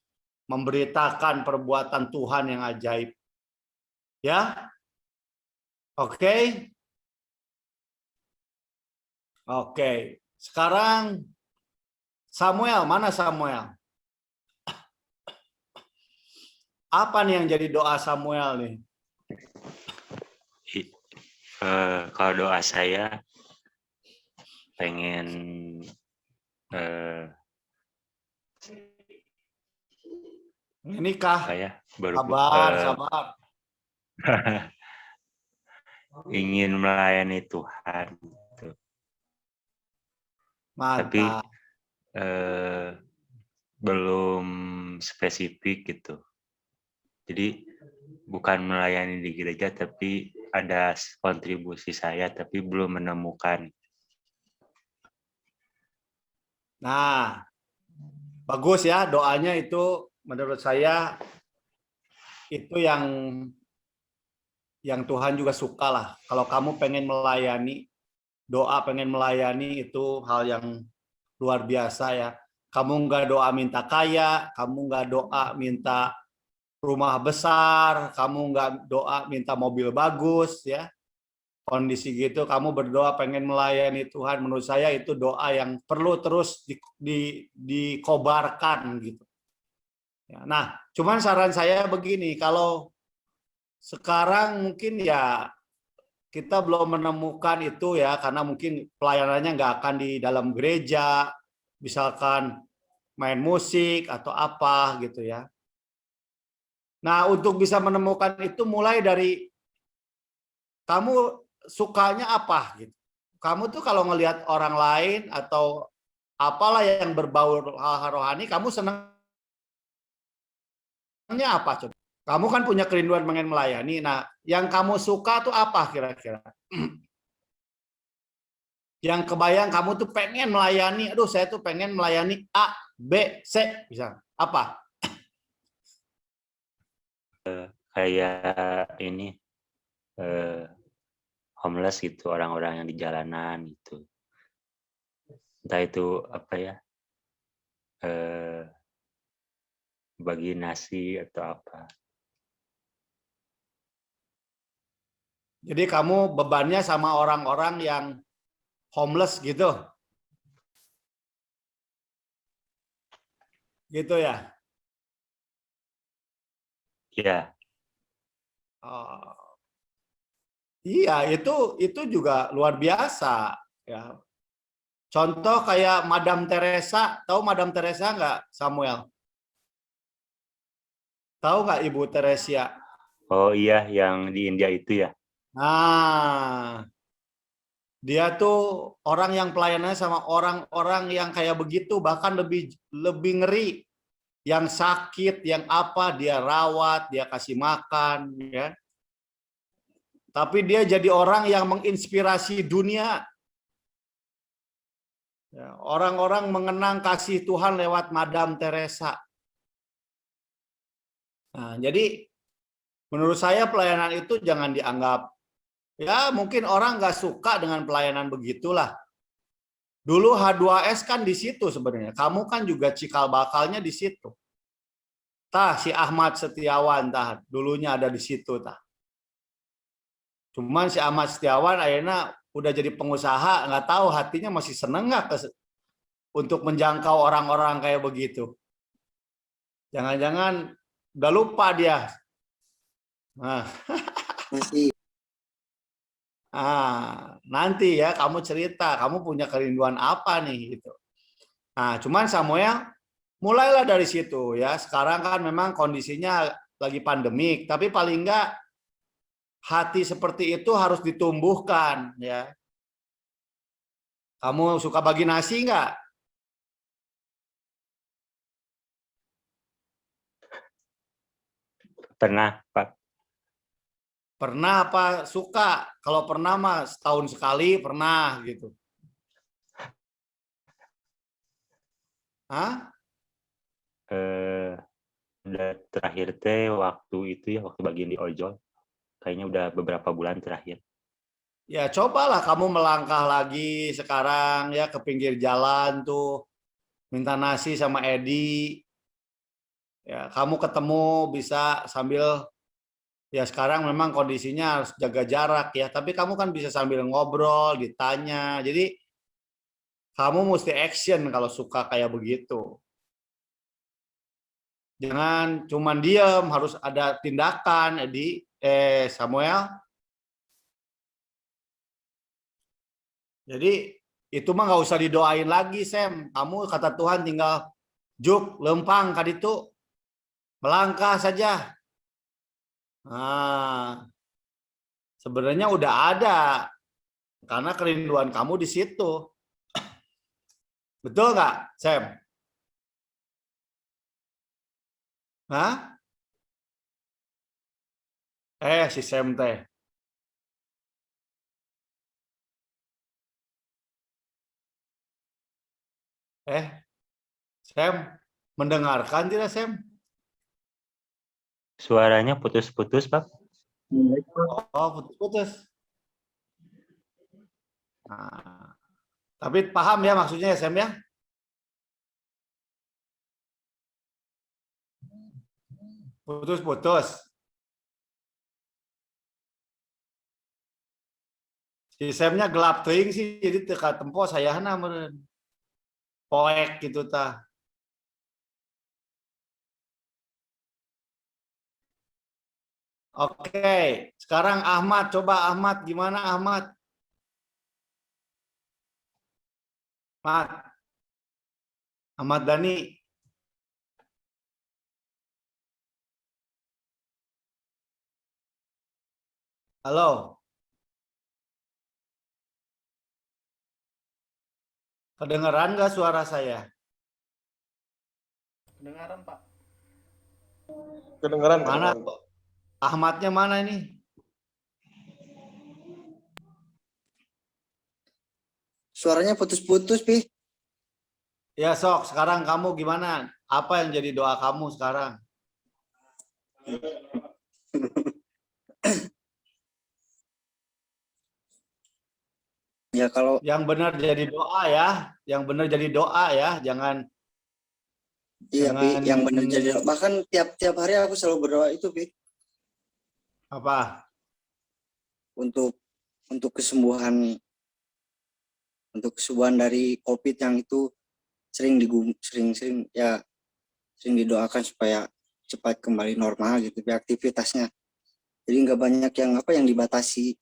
Memberitakan perbuatan Tuhan yang ajaib. Ya? Oke? Oke. Sekarang Samuel, mana Samuel? Apa nih yang jadi doa Samuel nih? Kalau doa saya pengen Nikah. Sabar. Ingin melayani Tuhan gitu. Mantap. Tapi belum spesifik gitu. Jadi bukan melayani di gereja, tapi ada kontribusi saya, tapi belum menemukan. Nah, bagus ya doanya itu, menurut saya itu yang Tuhan juga suka lah. Kalau kamu pengen melayani, doa pengen melayani itu hal yang luar biasa ya. Kamu nggak doa minta kaya, kamu nggak doa minta rumah besar, kamu nggak doa minta mobil bagus ya. Kondisi gitu kamu berdoa pengen melayani Tuhan, menurut saya itu doa yang perlu terus dikobarkan gitu. Ya, nah, cuman saran saya begini, kalau sekarang mungkin ya kita belum menemukan itu ya, karena mungkin pelayanannya nggak akan di dalam gereja, misalkan main musik atau apa gitu ya. Nah, untuk bisa menemukan itu mulai dari kamu sukanya apa gitu. Kamu tuh kalau ngelihat orang lain atau apalah yang berbau hal rohani, kamu senangnya apa coba? Kamu kan punya kerinduan pengen melayani. Nah, yang kamu suka tuh apa kira-kira? Yang kebayang kamu tuh pengen melayani, aduh saya tuh pengen melayani A, B, C, bisa. Apa? Kayak ini homeless gitu, orang-orang yang di jalanan gitu. Entah itu apa ya, bagi nasi atau apa. Jadi kamu bebannya sama orang-orang yang homeless gitu. Gitu ya? Iya. Oh. Iya, itu juga luar biasa ya. Contoh kayak Madam Teresa, tahu Madam Teresa nggak, Samuel? Tahu nggak Ibu Teresia? Oh iya, yang di India itu ya. Nah, dia tuh orang yang pelayanannya sama orang-orang yang kayak begitu, bahkan lebih ngeri. Yang sakit, yang apa, dia rawat, dia kasih makan, ya. Tapi dia jadi orang yang menginspirasi dunia. Orang-orang mengenang kasih Tuhan lewat Madam Teresa. Nah, jadi menurut saya pelayanan itu jangan dianggap, ya mungkin orang nggak suka dengan pelayanan begitulah. Dulu H2S kan di situ sebenarnya. Kamu kan juga cikal bakalnya di situ. Tah si Ahmad Setiawan tah dulunya ada di situ tah. Cuman si Ahmad Setiawan akhirnya udah jadi pengusaha, nggak tahu hatinya masih seneng nggak untuk menjangkau orang-orang kayak begitu. Jangan-jangan udah lupa dia. Nah. Masih. Nanti ya kamu cerita, kamu punya kerinduan apa nih gitu. Nah, cuman Samuel, mulailah dari situ ya. Sekarang kan memang kondisinya lagi pandemik, tapi paling enggak hati seperti itu harus ditumbuhkan ya. Kamu suka bagi nasi enggak? Pernah, Pak. Pernah apa suka? Kalau pernah mah setahun sekali pernah gitu. Hah? Eh, udah terakhir teh waktu itu ya, waktu bagian di ojol. Kayaknya udah beberapa bulan terakhir. Ya cobalah kamu melangkah lagi sekarang ya ke pinggir jalan tuh minta nasi sama Edi. Ya, kamu ketemu bisa sambil ya sekarang memang kondisinya harus jaga jarak ya, tapi kamu kan bisa sambil ngobrol, ditanya. Jadi kamu mesti action kalau suka kayak begitu. Jangan cuman diem, harus ada tindakan, Edi. Samuel. Jadi itu mah nggak usah didoain lagi, Sam. Kamu kata Tuhan tinggal juk lempang kali itu melangkah saja. Nah, sebenarnya udah ada karena kerinduan kamu di situ. Betul nggak, Sam? Hah? Si Sam teh. Sam, mendengarkan tidak, Sam? Suaranya putus-putus, Pak. Oh, putus-putus. Nah, tapi paham ya maksudnya ya, Sam ya? Putus-putus. Si Samnya gelap teuing sih, jadi teka tempo sayahna meureun. Poek gitu tah. Oke, sekarang Ahmad, coba Ahmad gimana Ahmad? Ahmad Dhani. Halo. Kedengeran nggak suara saya? Kedengaran, Pak. Kedengeran, Mana kedengeran. Ahmadnya mana ini? Suaranya putus-putus, Pi. Ya sok, sekarang kamu gimana? Apa yang jadi doa kamu sekarang? Ya kalau Yang benar jadi doa ya, yang benar jadi doa ya, jangan iya, Pi, jangan yang benar jadi bahkan tiap hari aku selalu berdoa itu, Pi, apa? untuk kesembuhan dari COVID yang itu sering didoakan supaya cepat kembali normal gitu, Pi, aktivitasnya. Jadi nggak banyak yang dibatasi.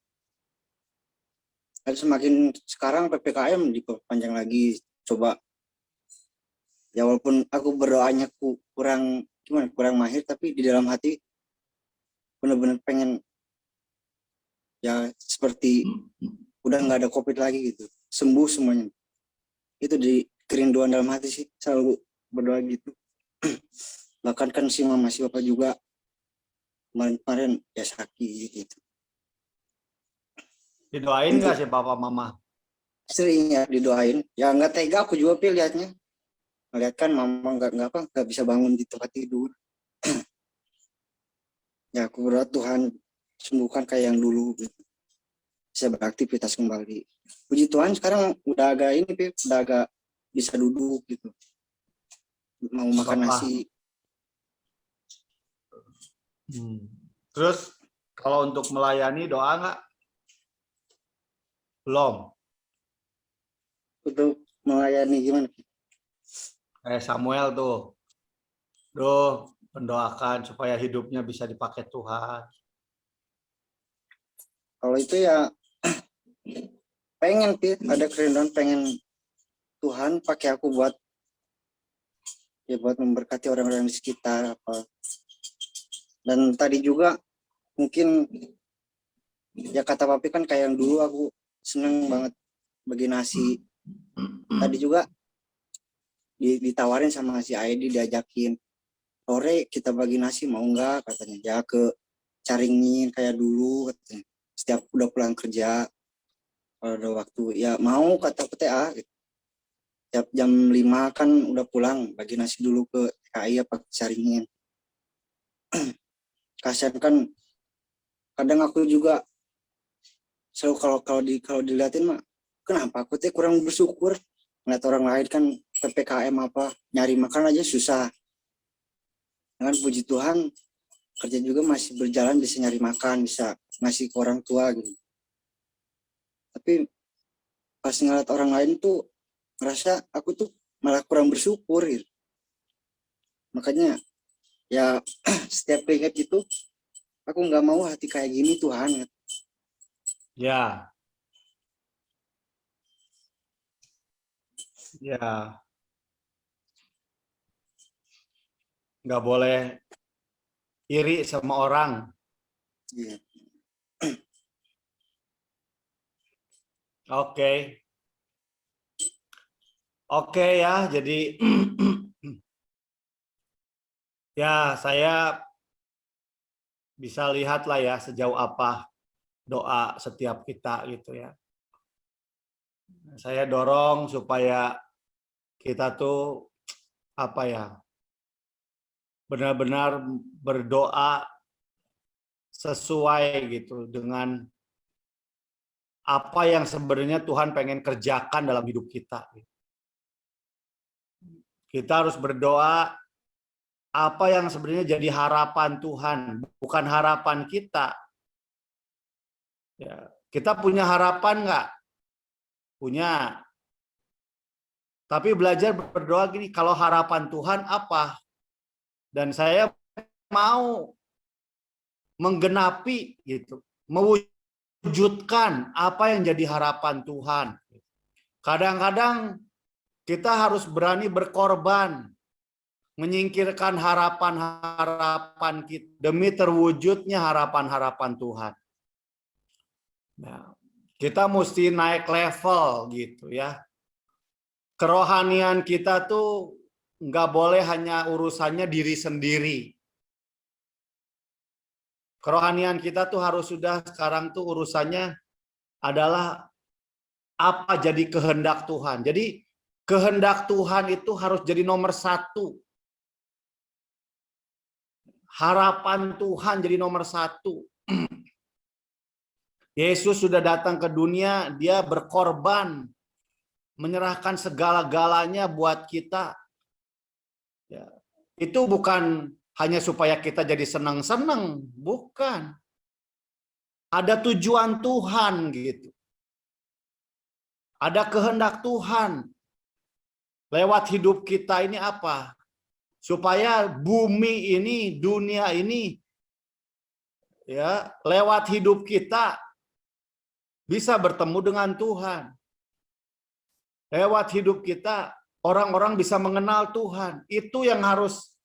Dan semakin sekarang PPKM diperpanjang lagi, coba ya walaupun aku berdoanya kurang mahir, tapi di dalam hati benar-benar pengen ya seperti udah nggak ada COVID lagi gitu, sembuh semuanya. Itu di kerinduan dalam hati sih, selalu berdoa gitu. Bahkan kan si mama si bapak juga kemarin ya sakit gitu. Didoain nggak sih papa mama? Sering ya didoain, ya nggak tega aku juga Pi lihatnya, ngeliat kan mama nggak bisa bangun di tempat tidur. Ya aku berdoa Tuhan sembuhkan kayak yang dulu gitu, bisa beraktivitas kembali. Puji Tuhan sekarang udah agak ini Pi, udah agak bisa duduk gitu, mau makan nasi. Terus kalau untuk melayani doa nggak? Belum. Untuk melayani gimana? Samuel tuh mendoakan supaya hidupnya bisa dipakai Tuhan. Kalau itu ya pengen Pi, ada kerinduan pengen Tuhan pakai aku buat ya buat memberkati orang-orang di sekitar apa. Dan tadi juga mungkin ya kata papi kan kayak yang dulu aku seneng banget bagi nasi. Tadi juga ditawarin sama si Aidi, diajakin sore kita bagi nasi, mau nggak katanya, ya ke Caringin kayak dulu katanya. Setiap udah pulang kerja kalau ada waktu ya mau kata PTA gitu. Tiap jam 5 kan udah pulang, bagi nasi dulu ke TKI apa ke Caringin. Kasian kan kadang aku juga selalu kalau dilihatin mah kenapa aku teh kurang bersyukur ngeliat orang lain kan PPKM apa nyari makan aja susah. Dengan puji Tuhan kerja juga masih berjalan, bisa nyari makan, bisa ngasih ke orang tua gitu. Tapi pas ngeliat orang lain tuh ngerasa aku tuh malah kurang bersyukur gitu. Makanya ya setiap ingat itu aku nggak mau hati kayak gini Tuhan. Ya. Ya. Nggak boleh iri sama orang. Iya. Oke. Oke ya, jadi ya saya bisa lihat lah ya sejauh apa doa setiap kita gitu ya. Saya dorong supaya kita tuh apa ya, benar-benar berdoa sesuai gitu dengan apa yang sebenarnya Tuhan pengen kerjakan dalam hidup kita. Kita harus berdoa apa yang sebenarnya jadi harapan Tuhan, bukan harapan kita. Ya, kita punya harapan nggak? Punya. Tapi belajar berdoa gini, kalau harapan Tuhan apa? Dan saya mau menggenapi gitu, mewujudkan apa yang jadi harapan Tuhan. Kadang-kadang kita harus berani berkorban, menyingkirkan harapan-harapan kita demi terwujudnya harapan-harapan Tuhan. Nah, kita mesti naik level gitu ya. Kerohanian kita tuh nggak boleh hanya urusannya diri sendiri. Kerohanian kita tuh harus sudah sekarang tuh urusannya adalah apa jadi kehendak Tuhan. Jadi kehendak Tuhan itu harus jadi nomor satu. Harapan Tuhan jadi nomor satu. Yesus sudah datang ke dunia, dia berkorban, menyerahkan segala-galanya buat kita. Ya, itu bukan hanya supaya kita jadi senang-senang, bukan. Ada tujuan Tuhan gitu. Ada kehendak Tuhan. Lewat hidup kita ini apa? Supaya bumi ini, dunia ini, ya, lewat hidup kita bisa bertemu dengan Tuhan. Lewat hidup kita, orang-orang bisa mengenal Tuhan. Itu yang harus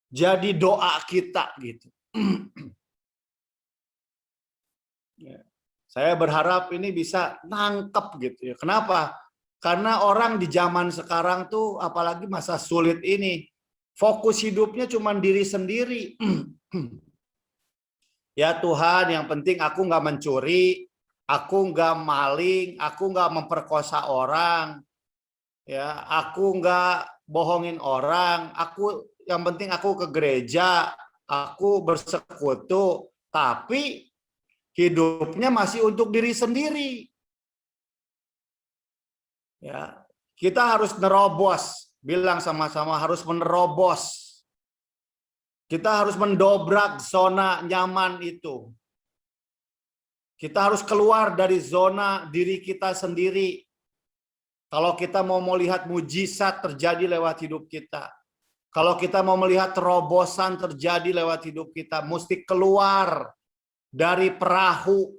jadi doa kita gitu. Saya berharap ini bisa nangkep gitu ya. Kenapa? Karena orang di zaman sekarang tuh, apalagi masa sulit ini, fokus hidupnya cuma diri sendiri. Ya Tuhan, yang penting aku nggak mencuri, aku nggak maling, aku nggak memperkosa orang, ya, aku nggak bohongin orang, yang penting aku ke gereja, aku bersekutu, tapi hidupnya masih untuk diri sendiri. Ya, kita harus nerobos, bilang sama-sama harus menerobos. Kita harus mendobrak zona nyaman itu. Kita harus keluar dari zona diri kita sendiri. Kalau kita mau melihat mujizat terjadi lewat hidup kita. Kalau kita mau melihat terobosan terjadi lewat hidup kita, mesti keluar dari perahu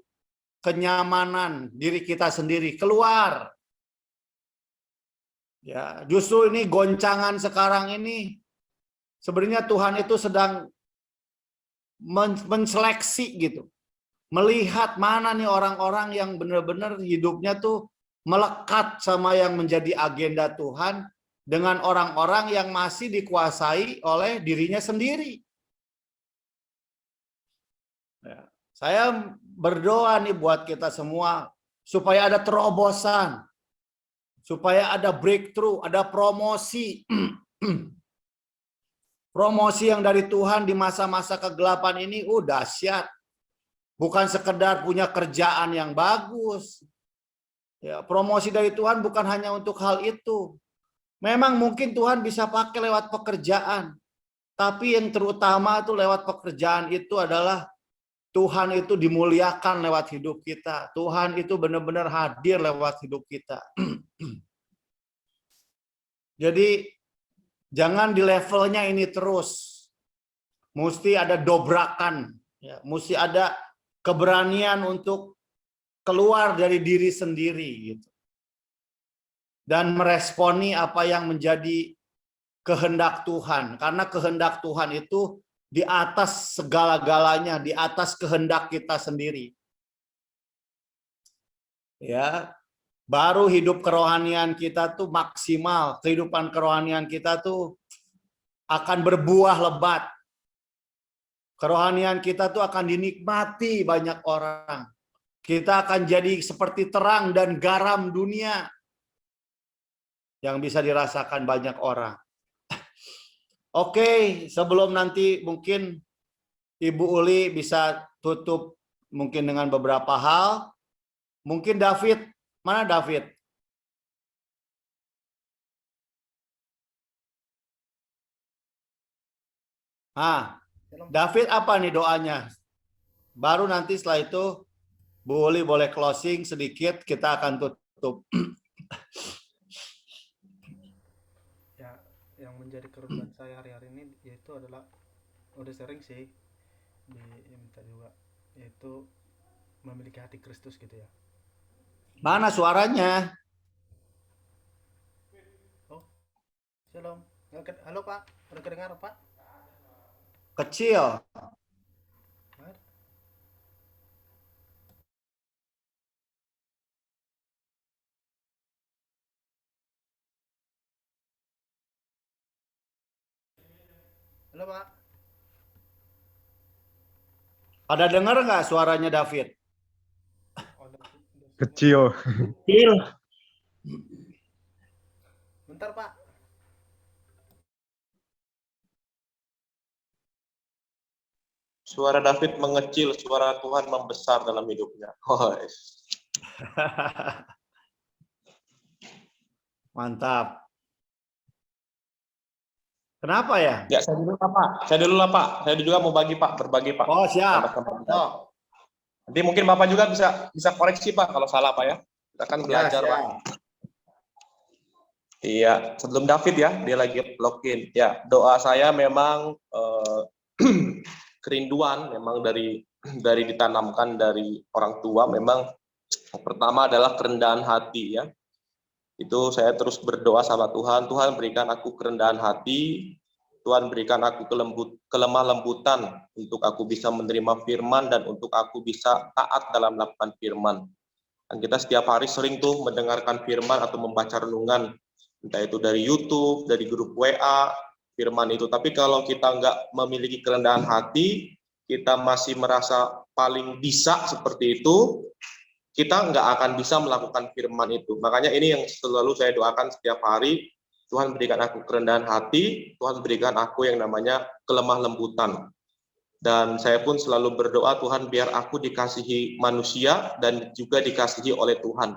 kenyamanan diri kita sendiri. Keluar. Ya, justru ini goncangan sekarang ini sebenarnya Tuhan itu sedang menseleksi gitu. Melihat mana nih orang-orang yang benar-benar hidupnya tuh melekat sama yang menjadi agenda Tuhan dengan orang-orang yang masih dikuasai oleh dirinya sendiri. Ya, saya berdoa nih buat kita semua supaya ada terobosan, supaya ada breakthrough, ada promosi. Promosi yang dari Tuhan di masa-masa kegelapan ini dahsyat. Bukan sekedar punya kerjaan yang bagus. Ya, promosi dari Tuhan bukan hanya untuk hal itu. Memang mungkin Tuhan bisa pakai lewat pekerjaan. Tapi yang terutama itu lewat pekerjaan itu adalah Tuhan itu dimuliakan lewat hidup kita. Tuhan itu benar-benar hadir lewat hidup kita. Jadi jangan di levelnya ini terus. Mesti ada dobrakan. Ya, mesti ada keberanian untuk keluar dari diri sendiri. Gitu. Dan meresponi apa yang menjadi kehendak Tuhan. Karena kehendak Tuhan itu di atas segala-galanya, di atas kehendak kita sendiri. Ya, baru hidup kerohanian kita tuh maksimal, kehidupan kerohanian kita tuh akan berbuah lebat. Kerohanian kita tuh akan dinikmati banyak orang. Kita akan jadi seperti terang dan garam dunia yang bisa dirasakan banyak orang. Oke, sebelum nanti mungkin Ibu Uli bisa tutup mungkin dengan beberapa hal. Mungkin David, mana David? David apa nih doanya? Baru nanti setelah itu Bu Uli boleh closing sedikit, kita akan tutup. Yang menjadi keresahan saya hari-hari ini yaitu adalah udah sering sih diminta juga, yaitu memiliki hati Kristus gitu ya. Mana suaranya? Oh, shalom. Halo Pak, udah kedengar Pak? Kecil. Halo Pak. Ada dengar nggak suaranya David? Kecil. Kecil. Bentar Pak. Suara David mengecil, suara Tuhan membesar dalam hidupnya. Mantap. Kenapa ya? Ya, saya dulu lah Pak. Saya juga mau berbagi Pak. Oh, siap. Oh. Nanti mungkin Bapak juga bisa koreksi Pak kalau salah Pak ya. Kita akan belajar Ya, Pak. Iya, sebelum David ya, dia lagi login. Ya, doa saya memang kerinduan memang dari ditanamkan dari orang tua, memang pertama adalah kerendahan hati ya. Itu saya terus berdoa sama Tuhan, Tuhan berikan aku kerendahan hati, Tuhan berikan aku kelemah lembutan untuk aku bisa menerima firman dan untuk aku bisa taat dalam melakukan firman. Dan kita setiap hari sering tuh mendengarkan firman atau membaca renungan, entah itu dari YouTube, dari grup WA, firman itu. Tapi kalau kita nggak memiliki kerendahan hati, kita masih merasa paling bisa seperti itu, kita nggak akan bisa melakukan firman itu. Makanya ini yang selalu saya doakan setiap hari, Tuhan berikan aku kerendahan hati, Tuhan berikan aku yang namanya kelemah lembutan. Dan saya pun selalu berdoa, Tuhan biar aku dikasihi manusia dan juga dikasihi oleh Tuhan.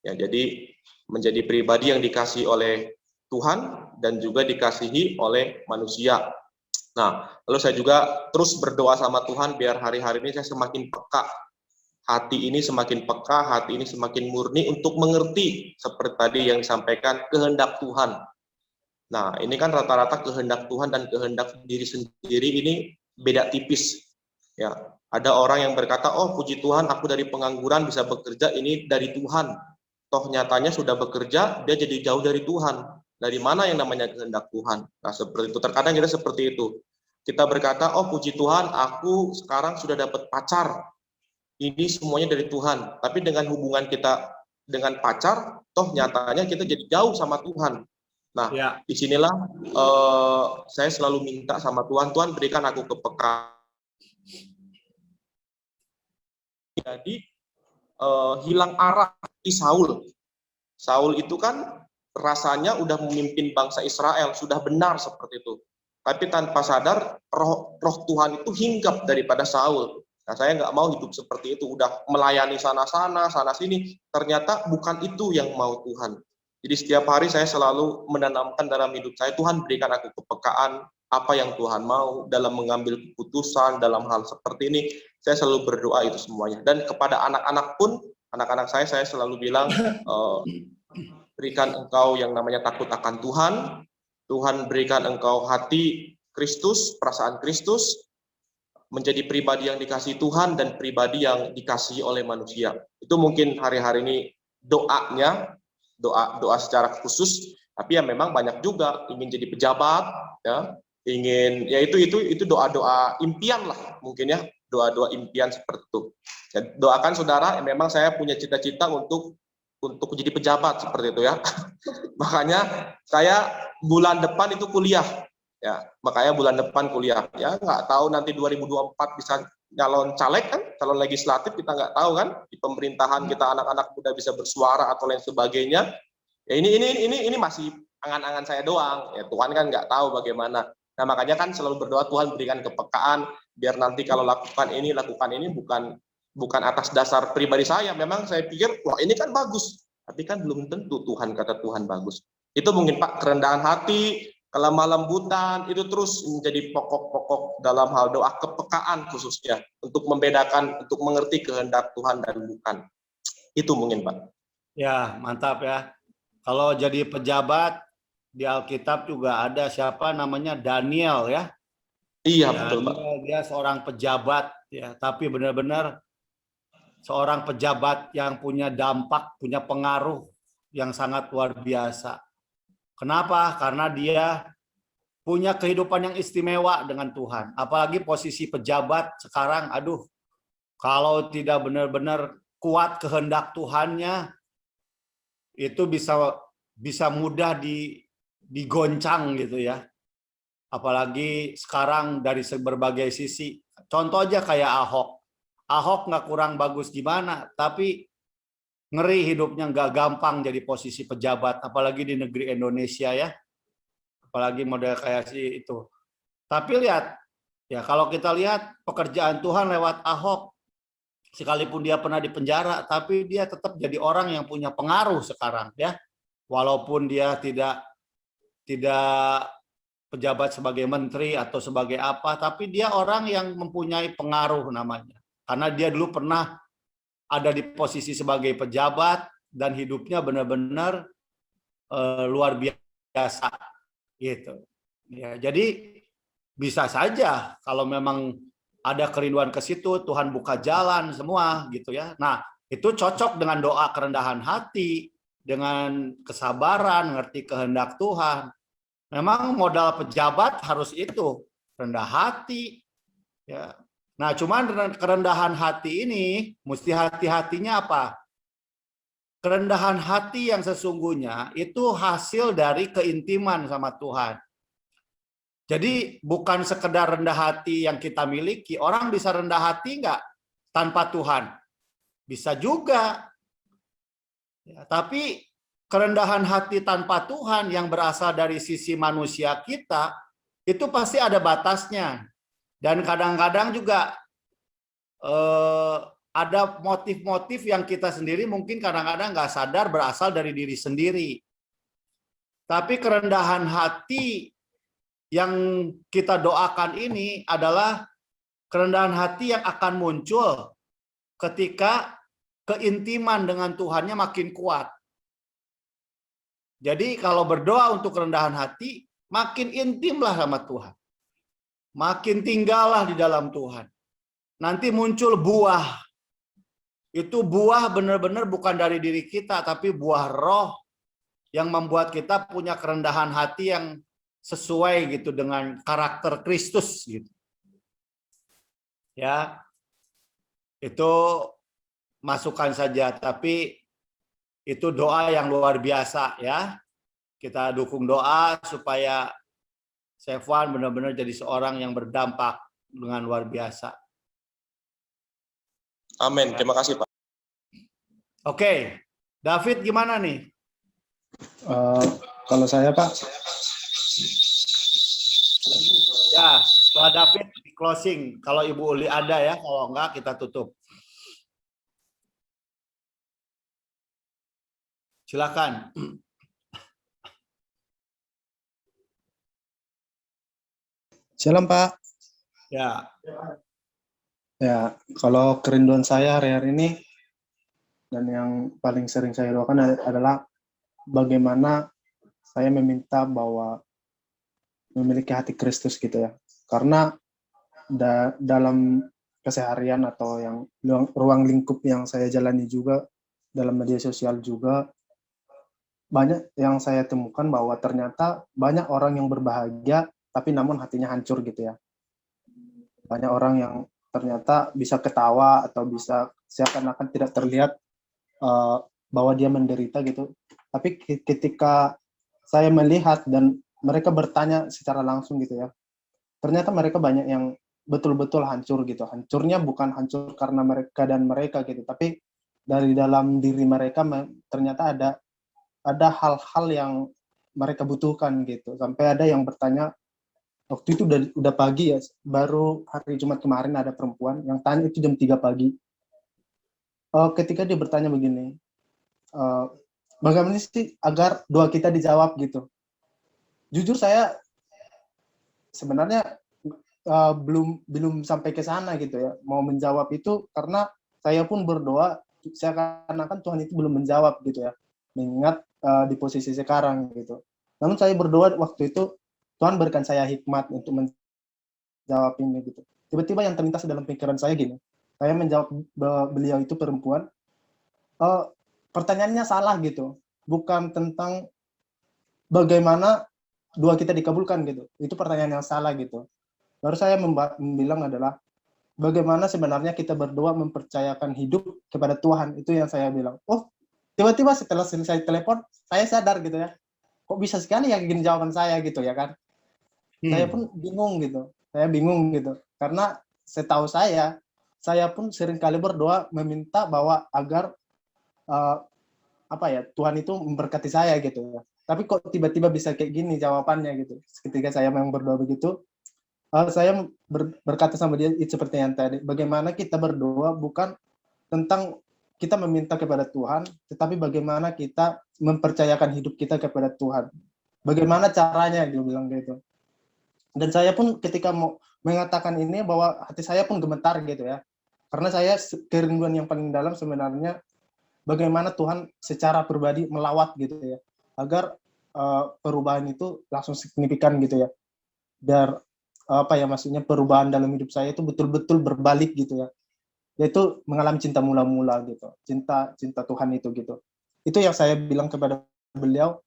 Ya, jadi menjadi pribadi yang dikasihi oleh Tuhan dan juga dikasihi oleh manusia. Nah, lalu saya juga terus berdoa sama Tuhan biar hari-hari ini saya semakin peka. Hati ini semakin peka, hati ini semakin murni untuk mengerti seperti tadi yang disampaikan kehendak Tuhan. Nah, ini kan rata-rata kehendak Tuhan dan kehendak diri sendiri ini beda tipis. Ya, ada orang yang berkata, "Oh, puji Tuhan, aku dari pengangguran bisa bekerja, ini dari Tuhan." toh nyatanya sudah bekerja, dia jadi jauh dari Tuhan. Dari mana yang namanya kehendak Tuhan? Nah, seperti itu. Terkadang kita seperti itu. Kita berkata, oh puji Tuhan, aku sekarang sudah dapat pacar. Ini semuanya dari Tuhan. Tapi dengan hubungan kita dengan pacar, toh nyatanya kita jadi jauh sama Tuhan. Nah, Ya. disinilah saya selalu minta sama Tuhan, Tuhan berikan aku kepekaan. Jadi hilang arah di Saul. Saul itu kan rasanya udah memimpin bangsa Israel, sudah benar seperti itu. Tapi tanpa sadar roh Tuhan itu hinggap daripada Saul. Nah, saya nggak mau hidup seperti itu, udah melayani sana-sana, sana-sini. Ternyata bukan itu yang mau Tuhan. Jadi setiap hari saya selalu menanamkan dalam hidup saya, Tuhan berikan aku kepekaan, apa yang Tuhan mau dalam mengambil keputusan, dalam hal seperti ini. Saya selalu berdoa itu semuanya. Dan kepada anak-anak pun, anak-anak saya selalu bilang, berikan engkau yang namanya takut akan Tuhan, Tuhan berikan engkau hati Kristus, perasaan Kristus, menjadi pribadi yang dikasihi Tuhan dan pribadi yang dikasihi oleh manusia. Itu mungkin hari-hari ini doanya, doa secara khusus, tapi ya memang banyak juga ingin jadi pejabat, ya, ingin, ya itu doa-doa impian lah mungkin ya, doa-doa impian seperti itu. Ya, doakan saudara, memang saya punya cita-cita untuk jadi pejabat seperti itu ya. Makanya saya bulan depan itu kuliah, ya. Makanya bulan depan kuliah, ya. Nggak tahu nanti 2024 bisa nyalon caleg kan, calon legislatif kita nggak tahu kan. Di pemerintahan kita anak-anak muda bisa bersuara atau lain sebagainya. Ya ini masih angan-angan saya doang. Ya Tuhan kan nggak tahu bagaimana. Nah makanya kan selalu berdoa Tuhan berikan kepekaan biar nanti kalau lakukan ini bukan atas dasar pribadi saya. Memang saya pikir, wah ini kan bagus. Tapi kan belum tentu Tuhan kata Tuhan bagus. Itu mungkin Pak, kerendahan hati, kelemah lembutan, itu terus menjadi pokok-pokok dalam hal doa, kepekaan khususnya. Untuk membedakan, untuk mengerti kehendak Tuhan dan bukan. Itu mungkin Pak. Ya, mantap ya. Kalau jadi pejabat, di Alkitab juga ada siapa namanya Daniel ya. Iya, betul Pak. Dia seorang pejabat ya, tapi benar-benar seorang pejabat yang punya dampak, punya pengaruh yang sangat luar biasa. Kenapa? Karena dia punya kehidupan yang istimewa dengan Tuhan. Apalagi posisi pejabat sekarang, aduh, kalau tidak benar-benar kuat kehendak Tuhannya, itu bisa mudah digoncang gitu ya. Apalagi sekarang dari berbagai sisi. Contoh aja kayak Ahok. Ahok nggak kurang bagus gimana, tapi ngeri hidupnya, nggak gampang jadi posisi pejabat, apalagi di negeri Indonesia ya, apalagi model kayak si itu. Tapi lihat, ya kalau kita lihat pekerjaan Tuhan lewat Ahok, sekalipun dia pernah di penjara, tapi dia tetap jadi orang yang punya pengaruh sekarang ya, walaupun dia tidak pejabat sebagai menteri atau sebagai apa, tapi dia orang yang mempunyai pengaruh namanya. Karena dia dulu pernah ada di posisi sebagai pejabat dan hidupnya benar-benar luar biasa gitu. Ya, jadi bisa saja kalau memang ada kerinduan ke situ, Tuhan buka jalan semua gitu ya. Nah, itu cocok dengan doa kerendahan hati, dengan kesabaran, ngerti kehendak Tuhan. Memang modal pejabat harus itu, rendah hati ya. Nah, cuman kerendahan hati ini mesti hati-hatinya apa? Kerendahan hati yang sesungguhnya itu hasil dari keintiman sama Tuhan. Jadi bukan sekedar rendah hati yang kita miliki. Orang bisa rendah hati nggak tanpa Tuhan? Bisa juga. Ya, tapi kerendahan hati tanpa Tuhan yang berasal dari sisi manusia kita, itu pasti ada batasnya. Dan kadang-kadang juga ada motif-motif yang kita sendiri mungkin kadang-kadang nggak sadar berasal dari diri sendiri. Tapi kerendahan hati yang kita doakan ini adalah kerendahan hati yang akan muncul ketika keintiman dengan Tuhannya makin kuat. Jadi kalau berdoa untuk kerendahan hati, makin intimlah sama Tuhan. Makin tinggallah di dalam Tuhan. Nanti muncul buah. Itu buah benar-benar bukan dari diri kita, tapi buah roh yang membuat kita punya kerendahan hati yang sesuai gitu dengan karakter Kristus gitu. Ya, itu masukan saja, tapi itu doa yang luar biasa ya. Kita dukung doa supaya Stefan benar-benar jadi seorang yang berdampak dengan luar biasa. Amin. Terima kasih, Pak. Oke, David gimana nih? Kalau saya Pak, Ya, setelah David di closing. Kalau Ibu Uli ada ya, kalau enggak kita tutup. Silakan. shalom Pak. Ya, Ya, kalau kerinduan saya hari-hari ini dan yang paling sering saya doakan adalah bagaimana saya meminta bahwa memiliki hati Kristus gitu ya. Karena dalam keseharian atau yang ruang lingkup yang saya jalani juga dalam media sosial juga banyak yang saya temukan bahwa ternyata banyak orang yang berbahagia tapi namun hatinya hancur gitu ya. Banyak orang yang ternyata bisa ketawa atau bisa seakan-akan tidak terlihat bahwa dia menderita gitu. Tapi ketika saya melihat dan mereka bertanya secara langsung gitu ya, ternyata mereka banyak yang betul-betul hancur gitu. Hancurnya bukan hancur karena mereka gitu, tapi dari dalam diri mereka ternyata ada hal-hal yang mereka butuhkan gitu. Sampai ada yang bertanya, waktu itu udah pagi ya, baru hari Jumat kemarin ada perempuan yang tanya itu jam 3 pagi. Ketika dia bertanya begini, bagaimana sih agar doa kita dijawab gitu. Jujur saya sebenarnya belum sampai ke sana gitu ya, mau menjawab itu karena saya pun berdoa, seakan-akan Tuhan itu belum menjawab gitu ya, mengingat di posisi sekarang gitu. Namun saya berdoa waktu itu, Tuhan berikan saya hikmat untuk menjawab ini gitu. Tiba-tiba yang terlintas dalam pikiran saya gini, saya menjawab beliau itu perempuan, pertanyaannya salah gitu, bukan tentang bagaimana doa kita dikabulkan gitu, itu pertanyaan yang salah gitu. Baru saya bilang adalah bagaimana sebenarnya kita berdoa mempercayakan hidup kepada Tuhan, itu yang saya bilang. Oh, tiba-tiba setelah selesai telepon, saya sadar gitu ya, kok bisa sekali ya gini jawaban saya gitu ya kan. Saya pun bingung gitu, karena setahu saya pun sering kali berdoa meminta bahwa agar Tuhan itu memberkati saya gitu ya. Tapi kok tiba-tiba bisa kayak gini jawabannya gitu. Ketika saya memang berdoa begitu, saya berkata sama dia seperti yang tadi, bagaimana kita berdoa bukan tentang kita meminta kepada Tuhan, tetapi bagaimana kita mempercayakan hidup kita kepada Tuhan. Bagaimana caranya, dia bilang gitu. Dan saya pun ketika mau mengatakan ini bahwa hati saya pun gemetar gitu ya. Karena saya kerinduan yang paling dalam sebenarnya bagaimana Tuhan secara pribadi melawat gitu ya. Agar perubahan itu langsung signifikan gitu ya. Dan maksudnya perubahan dalam hidup saya itu betul-betul berbalik gitu ya. Yaitu mengalami cinta mula-mula gitu. Cinta Tuhan itu gitu. Itu yang saya bilang kepada beliau,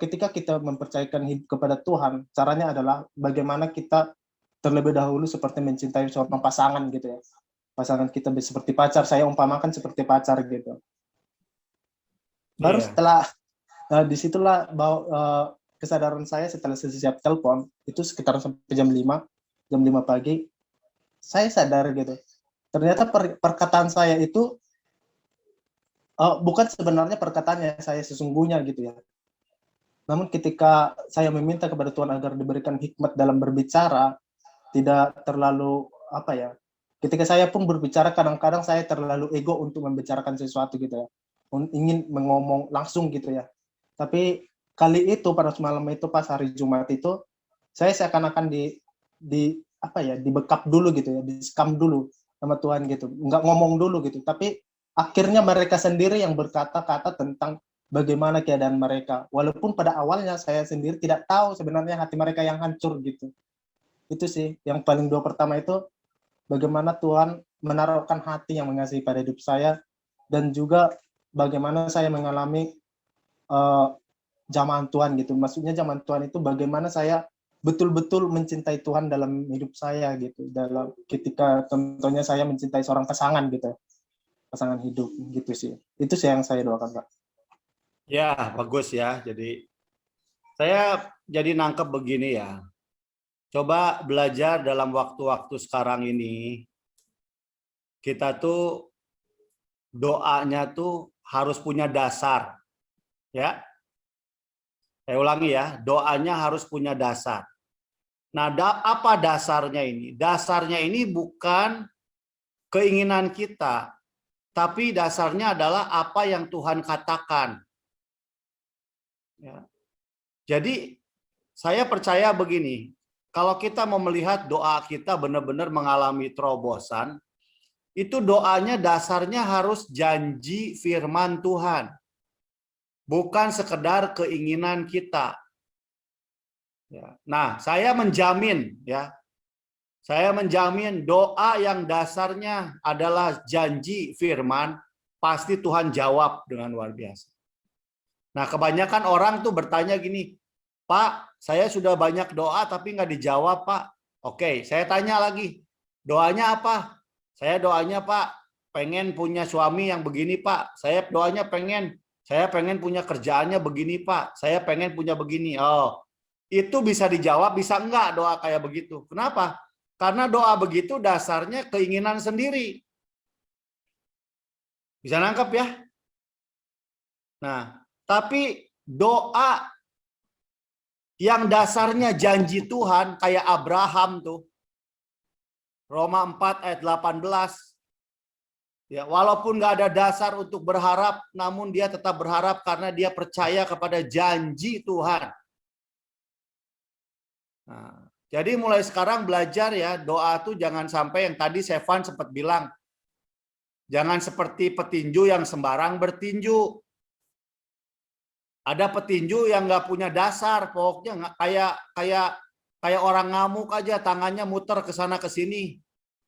ketika kita mempercayakan hidup kepada Tuhan, caranya adalah bagaimana kita terlebih dahulu seperti mencintai seorang pasangan gitu ya. Pasangan kita seperti pacar, saya umpamakan seperti pacar gitu. Baru setelah disitulah kesadaran saya setelah siap telepon, itu sekitar sampai jam 5 pagi, saya sadar gitu. Ternyata perkataan saya itu bukan sebenarnya perkataannya saya sesungguhnya gitu ya. Namun ketika saya meminta kepada Tuhan agar diberikan hikmat dalam berbicara, tidak terlalu ketika saya pun berbicara kadang-kadang saya terlalu ego untuk membicarakan sesuatu gitu ya. Ingin mengomong langsung gitu ya. Tapi kali itu pada malam itu pas hari Jumat itu saya seakan-akan dibekap dulu gitu ya, di-scam dulu sama Tuhan gitu. Enggak ngomong dulu gitu, tapi akhirnya mereka sendiri yang berkata-kata tentang bagaimana keadaan mereka. Walaupun pada awalnya saya sendiri tidak tahu sebenarnya hati mereka yang hancur gitu. Itu sih yang paling doa pertama itu, bagaimana Tuhan menaruhkan hati yang mengasihi pada hidup saya, dan juga bagaimana saya mengalami jamahan Tuhan gitu. Maksudnya jamahan Tuhan itu bagaimana saya betul-betul mencintai Tuhan dalam hidup saya gitu. Dalam ketika contohnya saya mencintai seorang pasangan gitu, pasangan hidup gitu sih. Itu sih yang saya doakan, Pak. Ya, bagus ya. Jadi saya jadi nangkep begini ya. Coba belajar dalam waktu-waktu sekarang ini, kita tuh doanya tuh harus punya dasar. Ya. Saya ulangi ya, doanya harus punya dasar. Nah, apa dasarnya ini? Dasarnya ini bukan keinginan kita, tapi dasarnya adalah apa yang Tuhan katakan. Ya. Jadi, saya percaya begini, kalau kita mau melihat doa kita benar-benar mengalami terobosan, itu doanya dasarnya harus janji firman Tuhan. Bukan sekedar keinginan kita. Ya. Nah, saya menjamin ya, saya menjamin doa yang dasarnya adalah janji firman, pasti Tuhan jawab dengan luar biasa. Nah, kebanyakan orang tuh bertanya gini, Pak, saya sudah banyak doa tapi nggak dijawab, Pak. Oke, saya tanya lagi, doanya apa? Saya doanya, Pak, pengen punya suami yang begini, Pak. Saya doanya saya pengen punya kerjaannya begini, Pak. Saya pengen punya begini. Oh, itu bisa dijawab, bisa enggak doa kayak begitu. Kenapa? Karena doa begitu dasarnya keinginan sendiri. Bisa nangkep ya? Nah, tapi doa yang dasarnya janji Tuhan kayak Abraham tuh. Roma 4 ayat 18. Ya, walaupun nggak ada dasar untuk berharap, namun dia tetap berharap karena dia percaya kepada janji Tuhan. Nah, jadi mulai sekarang belajar ya, doa tuh jangan sampai yang tadi Sevan sempat bilang, jangan seperti petinju yang sembarang bertinju. Ada petinju yang nggak punya dasar, pokoknya nggak kayak orang ngamuk aja, tangannya muter ke sana ke sini,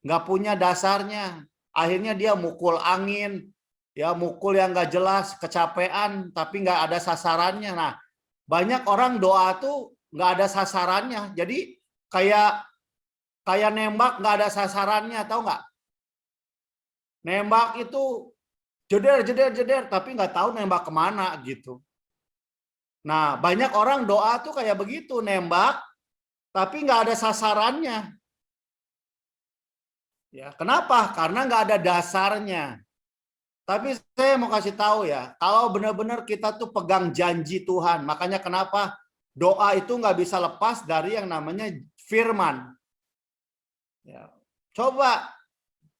nggak punya dasarnya. Akhirnya dia mukul angin, ya mukul yang nggak jelas, kecapean, tapi nggak ada sasarannya. Nah, banyak orang doa tuh nggak ada sasarannya. Jadi kayak nembak nggak ada sasarannya, tahu nggak? Nembak itu jeder, tapi nggak tahu nembak kemana gitu. Nah, banyak orang doa tuh kayak begitu, nembak, tapi nggak ada sasarannya. Ya, kenapa? Karena nggak ada dasarnya. Tapi saya mau kasih tahu ya, kalau benar-benar kita tuh pegang janji Tuhan, makanya kenapa doa itu nggak bisa lepas dari yang namanya firman. Ya, coba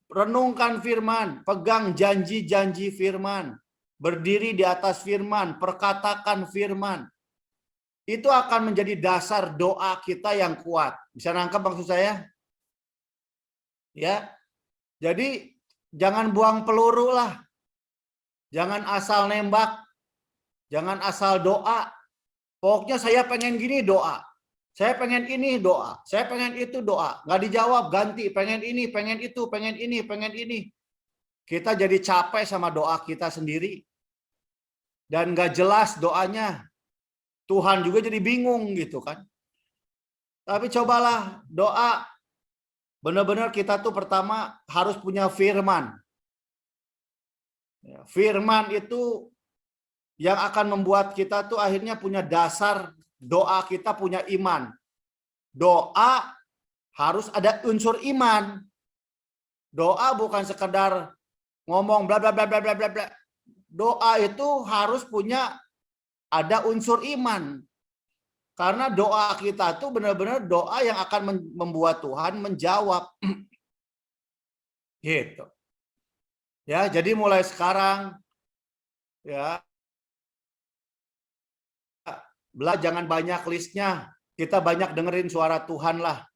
renungkan firman, pegang janji-janji firman, berdiri di atas firman, perkatakan firman. Itu akan menjadi dasar doa kita yang kuat. Bisa nangkep maksud saya? Ya, jadi jangan buang peluru lah, jangan asal nembak, jangan asal doa. Pokoknya saya pengen gini doa, saya pengen ini doa, saya pengen itu doa, nggak dijawab ganti, pengen ini, pengen itu, pengen ini, pengen ini. Kita jadi capek sama doa kita sendiri dan nggak jelas doanya. Tuhan juga jadi bingung gitu kan. Tapi cobalah doa. Benar-benar kita tuh pertama harus punya firman. Firman itu yang akan membuat kita tuh akhirnya punya dasar doa, kita punya iman. Doa harus ada unsur iman. Doa bukan sekedar ngomong bla bla bla bla bla bla. Doa itu harus punya ada unsur iman. Karena doa kita tuh benar-benar doa yang akan membuat Tuhan menjawab. Gitu. Ya, jadi mulai sekarang ya jangan banyak listnya. Kita banyak dengerin suara Tuhan lah.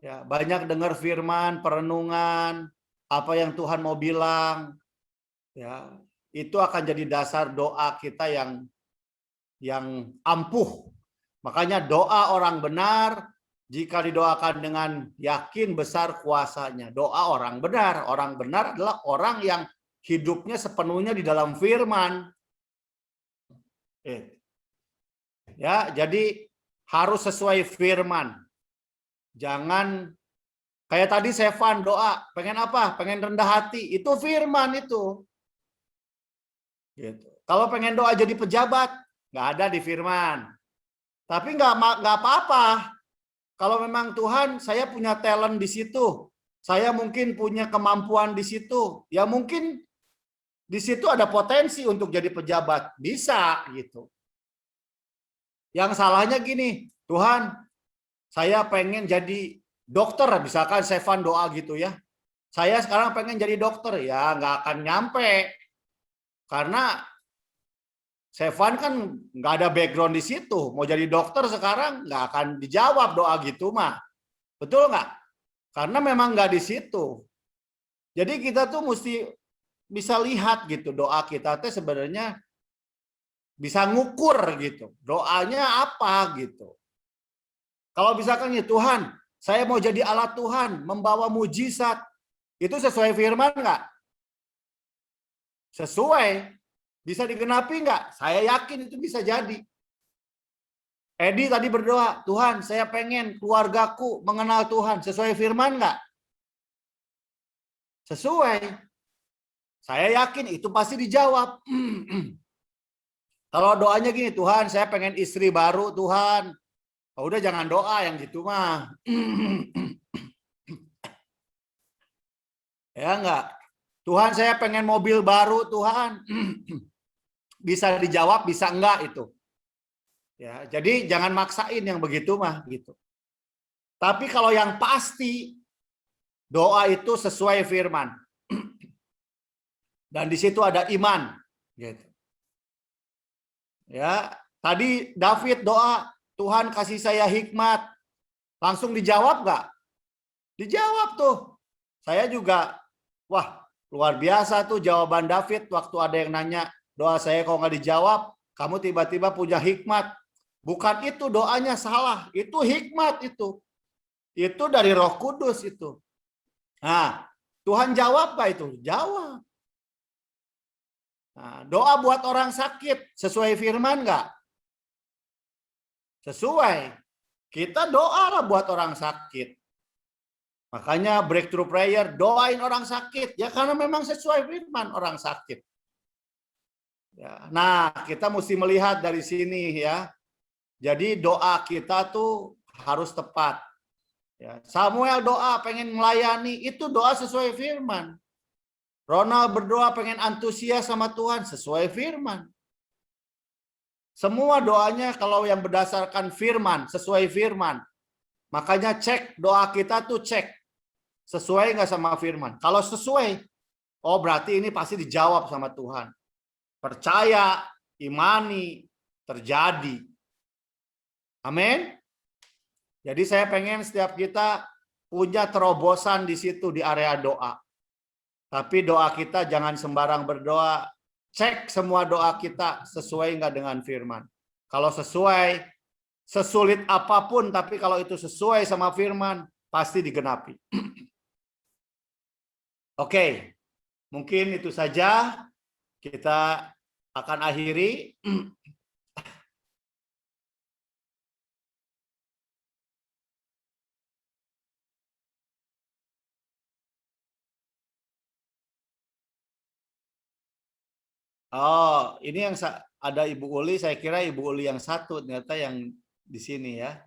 Ya, banyak dengar firman, perenungan, apa yang Tuhan mau bilang. Ya, itu akan jadi dasar doa kita yang ampuh. Makanya doa orang benar Jika didoakan dengan yakin besar kuasanya. Doa orang benar. Orang benar adalah orang yang hidupnya sepenuhnya di dalam firman. Ya, jadi harus sesuai firman. Jangan kayak tadi Sevan doa, pengen apa? Pengen rendah hati. Itu firman itu. Gitu. Kalau pengen doa jadi pejabat, nggak ada di firman. Tapi nggak apa-apa. Kalau memang Tuhan, saya punya talent di situ, saya mungkin punya kemampuan di situ, ya mungkin di situ ada potensi untuk jadi pejabat, bisa gitu. Yang salahnya gini, Tuhan, saya pengen jadi dokter, misalkan Sevan doa gitu ya. Saya sekarang pengen jadi dokter, ya nggak akan nyampe, karena Sevan kan nggak ada background di situ. Mau jadi dokter sekarang nggak akan dijawab doa gitu mah. Betul nggak? Karena memang nggak di situ. Jadi kita tuh mesti bisa lihat gitu doa kita tuh sebenarnya bisa ngukur gitu. Doanya apa gitu. Kalau misalkan ya Tuhan, saya mau jadi alat Tuhan, membawa mujizat. Itu sesuai firman nggak? Sesuai. Bisa digenapi nggak? Saya yakin itu bisa jadi. Edi tadi berdoa, Tuhan saya pengen keluargaku mengenal Tuhan. Sesuai firman nggak? Sesuai. Saya yakin itu pasti dijawab. Kalau doanya gini, Tuhan saya pengen istri baru Tuhan. Oh, udah jangan doa yang gitu mah. Ya enggak? Tuhan saya pengen mobil baru Tuhan. Bisa dijawab, bisa enggak itu. Ya, jadi jangan maksain yang begitu mah gitu. Tapi kalau yang pasti doa itu sesuai firman. Dan di situ ada iman gitu. Ya, tadi David doa, Tuhan kasih saya hikmat. Langsung dijawab enggak? Dijawab tuh. Saya juga wah, luar biasa tuh jawaban David waktu ada yang nanya, doa saya kok nggak dijawab, kamu tiba-tiba punya hikmat. Bukan itu doanya salah, itu hikmat itu. Itu dari Roh Kudus itu. Nah, Tuhan jawab nggak itu? Jawab. Nah, doa buat orang sakit, sesuai firman nggak? Sesuai. Kita doa lah buat orang sakit. Makanya breakthrough prayer, doain orang sakit. Ya karena memang sesuai firman orang sakit. Ya, nah, kita mesti melihat dari sini ya. Jadi doa kita tuh harus tepat. Ya, Samuel doa pengen melayani, itu doa sesuai firman. Ronald berdoa pengen antusias sama Tuhan, sesuai firman. Semua doanya kalau yang berdasarkan firman, sesuai firman. Makanya cek doa kita tuh cek. Sesuai nggak sama firman. Kalau sesuai, oh berarti ini pasti dijawab sama Tuhan. Percaya, imani, terjadi. Amin. Jadi saya pengen setiap kita punya terobosan di situ di area doa. Tapi doa kita jangan sembarang berdoa. Cek semua doa kita sesuai nggak dengan firman. Kalau sesuai, sesulit apapun, tapi kalau itu sesuai sama firman, pasti digenapi. Oke, mungkin itu saja. Kita akan akhiri. Oh, ini yang ada Ibu Uli, saya kira Ibu Uli yang satu, ternyata yang di sini ya.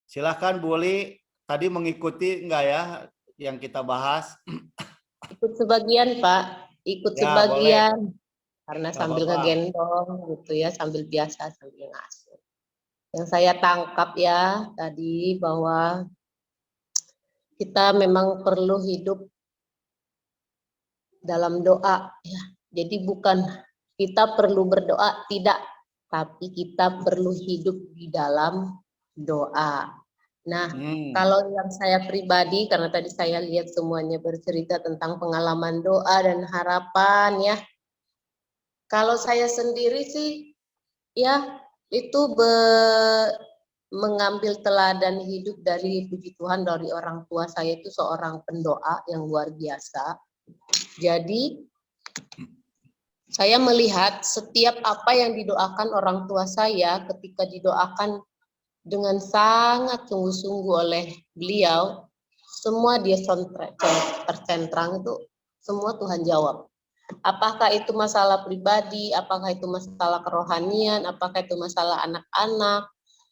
Silahkan Bu Uli, tadi mengikuti enggak ya yang kita bahas? Ikut sebagian Pak, ikut Ya, sebagian. boleh. Karena Nggak sambil apa-apa. ngegendong gitu ya, sambil biasa, sambil ngasuh. Yang saya tangkap ya tadi bahwa kita memang perlu hidup dalam doa ya. Jadi bukan kita perlu berdoa, tidak, tapi kita perlu hidup di dalam doa. Nah, kalau yang saya pribadi, karena tadi saya lihat semuanya bercerita tentang pengalaman doa dan harapan ya. Kalau saya sendiri sih, ya itu mengambil teladan hidup dari puji Tuhan dari orang tua saya itu seorang pendoa yang luar biasa. Jadi saya melihat setiap apa yang didoakan orang tua saya ketika didoakan dengan sangat sungguh-sungguh oleh beliau, semua dia tercentrang itu semua Tuhan jawab. Apakah itu masalah pribadi, apakah itu masalah kerohanian, apakah itu masalah anak-anak,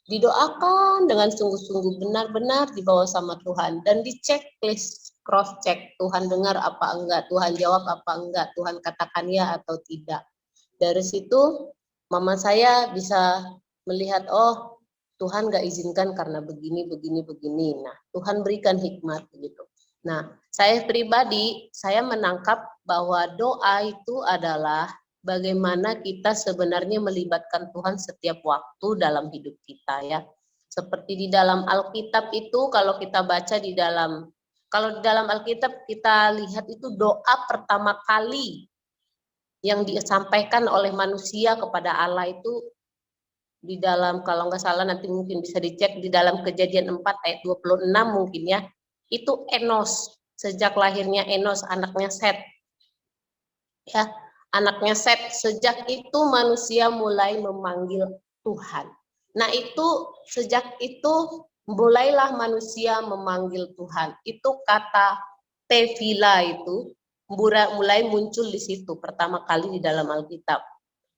didoakan dengan sungguh-sungguh benar-benar dibawa sama Tuhan dan dicek list, cross check, Tuhan dengar apa enggak, Tuhan jawab apa enggak, Tuhan katakan ya atau tidak. Dari situ mama saya bisa melihat, oh Tuhan nggak izinkan karena begini. Nah, Tuhan berikan hikmat begitu. Nah, saya pribadi, saya menangkap bahwa doa itu adalah bagaimana kita sebenarnya melibatkan Tuhan setiap waktu dalam hidup kita ya. Seperti di dalam Alkitab itu, kalau kita baca di dalam Alkitab kita lihat itu doa pertama kali yang disampaikan oleh manusia kepada Allah itu di dalam, kalau nggak salah nanti mungkin bisa dicek di dalam Kejadian 4 ayat 26 mungkin ya, itu Enos, sejak lahirnya Enos anaknya Set. Ya, anaknya Set, sejak itu manusia mulai memanggil Tuhan. Nah, itu sejak itu mulailah manusia memanggil Tuhan. Itu kata tefila itu mulai muncul di situ pertama kali di dalam Alkitab.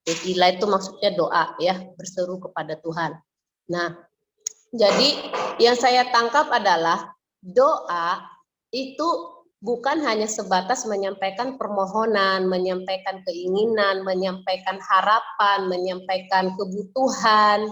Tefila itu maksudnya doa ya, berseru kepada Tuhan. Nah, jadi yang saya tangkap adalah doa itu bukan hanya sebatas menyampaikan permohonan, menyampaikan keinginan, menyampaikan harapan, menyampaikan kebutuhan,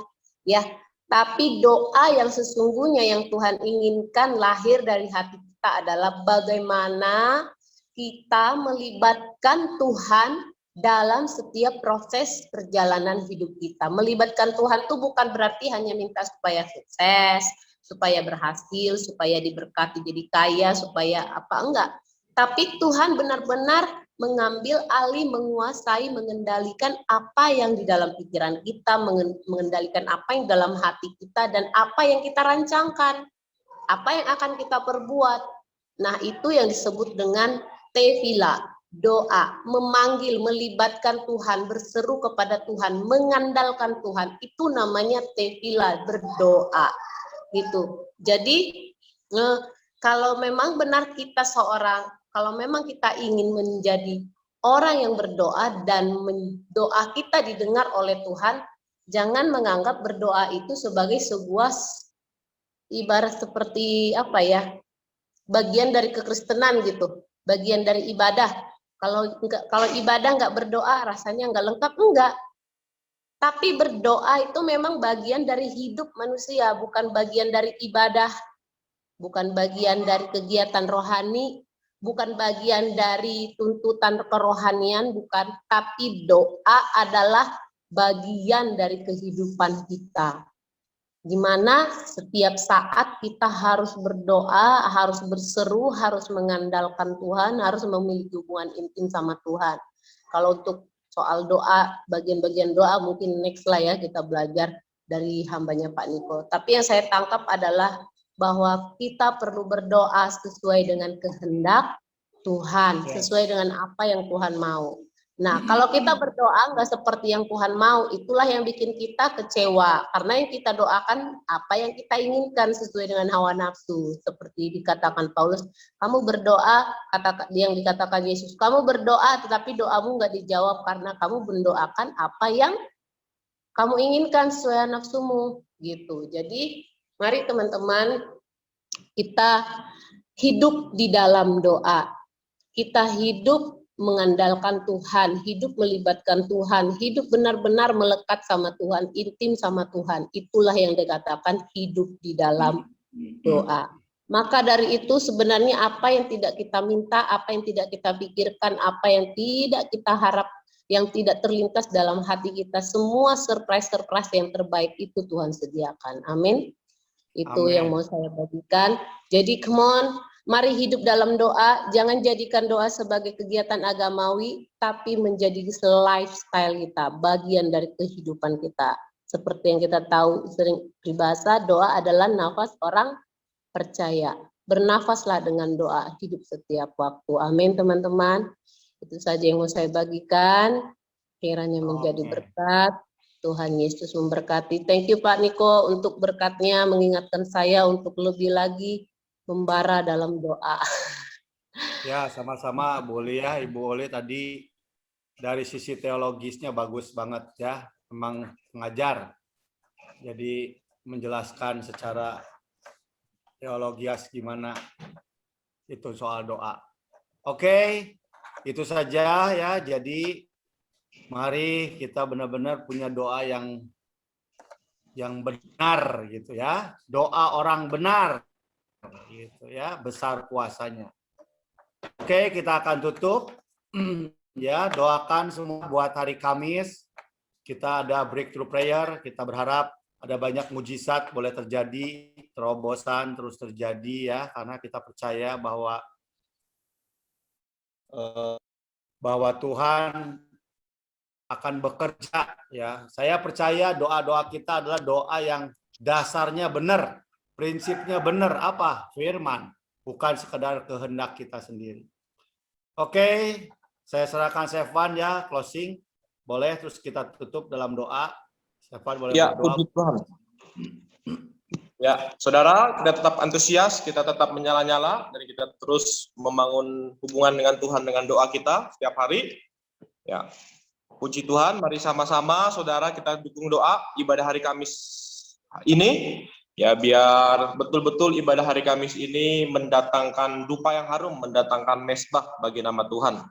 ya. Tapi doa yang sesungguhnya yang Tuhan inginkan lahir dari hati kita adalah bagaimana kita melibatkan Tuhan dalam setiap proses perjalanan hidup kita. Melibatkan Tuhan itu bukan berarti hanya minta supaya sukses, supaya berhasil, supaya diberkati jadi kaya, supaya apa, enggak. Tapi Tuhan benar-benar mengambil alih, menguasai, mengendalikan apa yang di dalam pikiran kita, mengendalikan apa yang dalam hati kita, dan apa yang kita rancangkan, apa yang akan kita perbuat. Nah, itu yang disebut dengan tefila, doa, memanggil, melibatkan Tuhan, berseru kepada Tuhan, mengandalkan Tuhan, itu namanya tefila, berdoa. Gitu. Jadi kalau memang benar kita kalau memang kita ingin menjadi orang yang berdoa dan doa kita didengar oleh Tuhan, jangan menganggap berdoa itu sebagai sebuah ibarat seperti apa ya, bagian dari kekristenan gitu, bagian dari ibadah. Kalau ibadah nggak berdoa rasanya nggak lengkap, enggak. Tapi berdoa itu memang bagian dari hidup manusia, bukan bagian dari ibadah, bukan bagian dari kegiatan rohani, bukan bagian dari tuntutan kerohanian, bukan. Tapi doa adalah bagian dari kehidupan kita. Gimana setiap saat kita harus berdoa, harus berseru, harus mengandalkan Tuhan, harus memiliki hubungan intim sama Tuhan. Kalau untuk soal doa, bagian-bagian doa mungkin next lah ya kita belajar dari hambanya Pak Niko. Tapi yang saya tangkap adalah bahwa kita perlu berdoa sesuai dengan kehendak Tuhan, sesuai dengan apa yang Tuhan mau. Nah, kalau kita berdoa nggak seperti yang Tuhan mau, itulah yang bikin kita kecewa. Karena yang kita doakan apa yang kita inginkan sesuai dengan hawa nafsu. Seperti dikatakan Paulus, kamu berdoa, yang dikatakan Yesus, kamu berdoa tetapi doamu nggak dijawab karena kamu mendoakan apa yang kamu inginkan sesuai nafsumu. Gitu. Jadi, mari teman-teman, kita hidup di dalam doa. Kita hidup mengandalkan Tuhan, hidup melibatkan Tuhan, hidup benar-benar melekat sama Tuhan, intim sama Tuhan. Itulah yang dikatakan hidup di dalam doa. Maka dari itu sebenarnya apa yang tidak kita minta, apa yang tidak kita pikirkan, apa yang tidak kita harap, yang tidak terlintas dalam hati kita, semua surprise-surprise yang terbaik itu Tuhan sediakan. Amin. Itu Amin. yang mau saya bagikan. Jadi come on, mari hidup dalam doa, jangan jadikan doa sebagai kegiatan agamawi, tapi menjadi lifestyle kita, bagian dari kehidupan kita. seperti yang kita tahu sering peribahasa, doa adalah nafas orang percaya. Bernafaslah dengan doa hidup setiap waktu. Amin teman-teman. Itu saja yang mau saya bagikan. Kiranya menjadi berkat. Tuhan Yesus memberkati. Thank you Pak Niko untuk berkatnya, mengingatkan saya untuk lebih lagi membara dalam doa. Ya, sama-sama boleh ya Ibu Oli tadi dari sisi teologisnya bagus banget ya. Memang pengajar. Jadi menjelaskan secara teologias gimana itu soal doa. Oke, itu saja ya. Jadi mari kita benar-benar punya doa yang benar gitu ya. Doa orang benar gitu ya, besar kuasanya. Oke, kita akan tutup. Ya, doakan semua buat hari Kamis. Kita ada breakthrough prayer, kita berharap ada banyak mujizat boleh terjadi, terobosan terus terjadi ya, karena kita percaya bahwa Tuhan akan bekerja ya. Saya percaya doa-doa kita adalah doa yang dasarnya benar, prinsipnya benar, apa? Firman, bukan sekedar kehendak kita sendiri. Oke, saya serahkan Stefan ya, closing. Boleh terus kita tutup dalam doa. Stefan boleh Ya, berdoa. puji Tuhan. Ya, saudara, kita tetap antusias, kita tetap menyala-nyala, dan kita terus membangun hubungan dengan Tuhan dengan doa kita setiap hari. Ya, puji Tuhan, mari sama-sama, saudara, kita dukung doa ibadah hari Kamis ini. Ya, biar betul-betul ibadah hari Kamis ini mendatangkan dupa yang harum, mendatangkan mesbah bagi nama Tuhan.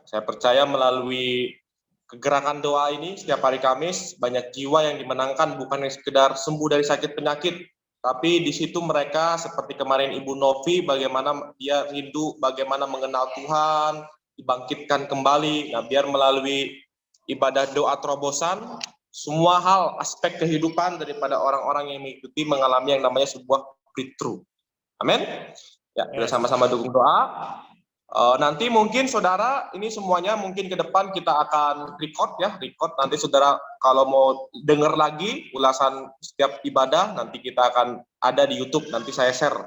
Saya percaya melalui kegerakan doa ini setiap hari Kamis banyak jiwa yang dimenangkan, bukan sekedar sembuh dari sakit penyakit, tapi di situ mereka seperti kemarin Ibu Novi, bagaimana dia rindu, bagaimana mengenal Tuhan, dibangkitkan kembali. Nah, biar melalui ibadah doa terobosan, semua hal aspek kehidupan daripada orang-orang yang mengikuti mengalami yang namanya sebuah breakthrough. Amin. Ya, kita sama-sama dukung doa. Nanti mungkin saudara ini semuanya mungkin ke depan kita akan record nanti saudara kalau mau dengar lagi ulasan setiap ibadah nanti kita akan ada di YouTube, nanti saya share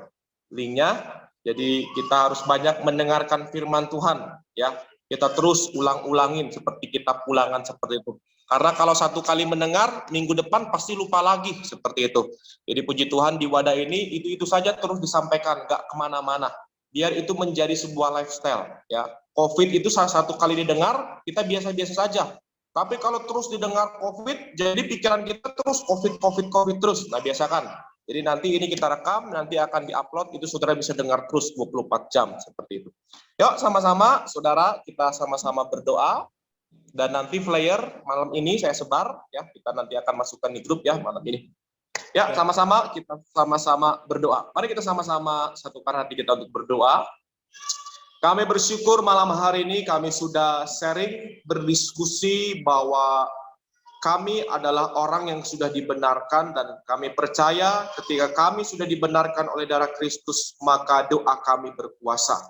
linknya. Jadi kita harus banyak mendengarkan firman Tuhan ya, kita terus ulang-ulangin seperti kitab ulangan seperti itu, karena kalau satu kali mendengar minggu depan pasti lupa lagi seperti itu. Jadi puji Tuhan di wadah ini itu saja terus disampaikan, gak kemana-mana. Biar itu menjadi sebuah lifestyle ya. COVID itu salah satu kali didengar kita biasa-biasa saja, tapi kalau terus didengar COVID jadi pikiran kita terus COVID terus. Nah, biasakan. Jadi nanti ini kita rekam, nanti akan diupload, itu saudara bisa dengar terus 24 jam seperti itu. Yuk sama-sama saudara kita sama-sama berdoa, dan nanti flyer malam ini saya sebar ya, kita nanti akan masukkan di grup ya malam ini. Ya, sama-sama kita sama-sama berdoa. Mari kita sama-sama satukan hati kita untuk berdoa. Kami bersyukur malam hari ini kami sudah sharing, berdiskusi bahwa kami adalah orang yang sudah dibenarkan, dan kami percaya ketika kami sudah dibenarkan oleh darah Kristus, maka doa kami berkuasa.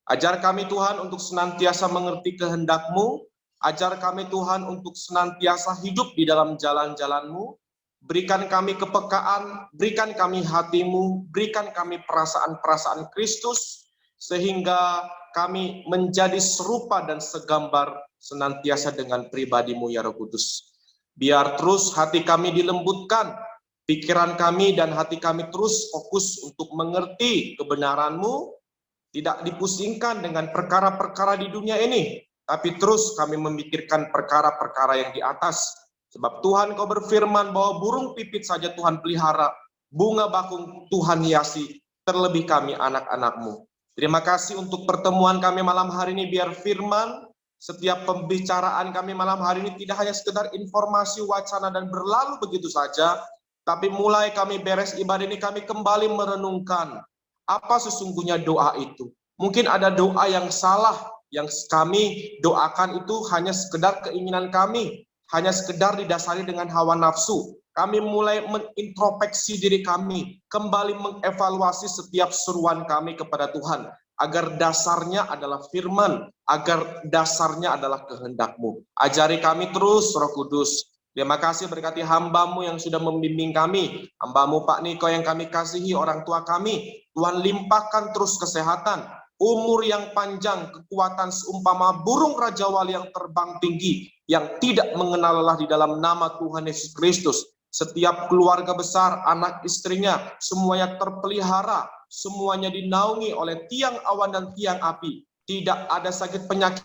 Ajar kami Tuhan untuk senantiasa mengerti kehendak-Mu, ajar kami Tuhan untuk senantiasa hidup di dalam jalan-jalan-Mu. Berikan kami kepekaan, berikan kami hati-Mu, berikan kami perasaan-perasaan Kristus, sehingga kami menjadi serupa dan segambar senantiasa dengan pribadi-Mu ya Roh Kudus. Biar terus hati kami dilembutkan, pikiran kami dan hati kami terus fokus untuk mengerti kebenaran-Mu, tidak dipusingkan dengan perkara-perkara di dunia ini, tapi terus kami memikirkan perkara-perkara yang di atas. Sebab Tuhan Kau berfirman bahwa burung pipit saja Tuhan pelihara, bunga bakung Tuhan hiasi, terlebih kami anak-anak-Mu. Terima kasih untuk pertemuan kami malam hari ini, biar firman, setiap pembicaraan kami malam hari ini tidak hanya sekedar informasi, wacana, dan berlalu begitu saja, tapi mulai kami beres ibadah ini, kami kembali merenungkan apa sesungguhnya doa itu. Mungkin ada doa yang salah, yang kami doakan itu hanya sekedar keinginan kami, hanya sekedar didasari dengan hawa nafsu. Kami mulai mengintrospeksi diri kami, kembali mengevaluasi setiap seruan kami kepada Tuhan, agar dasarnya adalah firman, agar dasarnya adalah kehendak-Mu. Ajari kami terus, Roh Kudus, Terima kasih berkati hamba-Mu yang sudah membimbing kami. Hamba-Mu Pak Niko yang kami kasihi, orang tua kami. Tuhan limpahkan terus kesehatan, umur yang panjang, kekuatan seumpama burung Raja Wali yang terbang tinggi, yang tidak mengenal lelah di dalam nama Tuhan Yesus Kristus. Setiap keluarga besar, anak istrinya, semuanya terpelihara, semuanya dinaungi oleh tiang awan dan tiang api. Tidak ada sakit penyakit.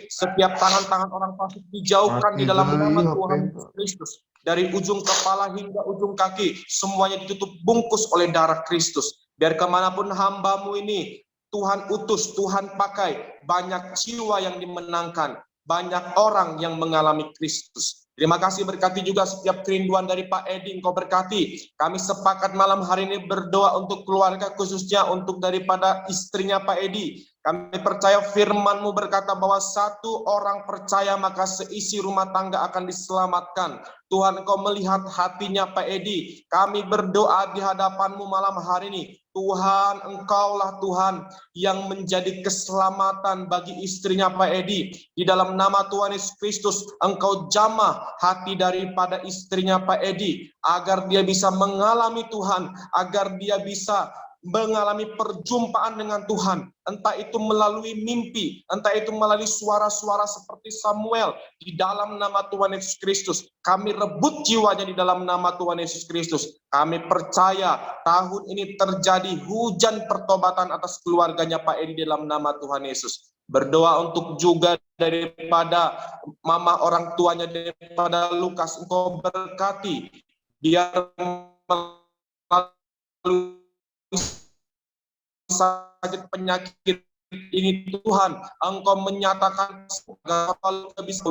Setiap tangan-tangan orang fasik dijauhkan di dalam nama Tuhan Yesus Kristus. Dari ujung kepala hingga ujung kaki, semuanya ditutup bungkus oleh darah Kristus. Biar kemanapun hamba-Mu ini, Tuhan utus, Tuhan pakai, banyak jiwa yang dimenangkan, banyak orang yang mengalami Kristus. Terima kasih, berkati juga setiap kerinduan dari Pak Edi, Engkau berkati. Kami sepakat malam hari ini berdoa untuk keluarga, khususnya untuk daripada istrinya Pak Edi. Kami percaya firman-Mu berkata bahwa satu orang percaya maka seisi rumah tangga akan diselamatkan. Tuhan, Engkau melihat hatinya Pak Edi. Kami berdoa di hadapan-Mu malam hari ini. Tuhan, Engkaulah Tuhan yang menjadi keselamatan bagi istrinya Pak Edi. Di dalam nama Tuhan Yesus Kristus, Engkau jamah hati daripada istrinya Pak Edi, agar dia bisa mengalami Tuhan, agar dia bisa mengalami perjumpaan dengan Tuhan, entah itu melalui mimpi, entah itu melalui suara-suara seperti Samuel. Di dalam nama Tuhan Yesus Kristus, kami rebut jiwanya di dalam nama Tuhan Yesus Kristus. Kami percaya tahun ini terjadi hujan pertobatan atas keluarganya Pak Edi dalam nama Tuhan Yesus. Berdoa untuk juga daripada mama orang tuanya daripada Lukas, Engkau berkati, biar melalui sakit penyakit ini Tuhan, Engkau menyatakan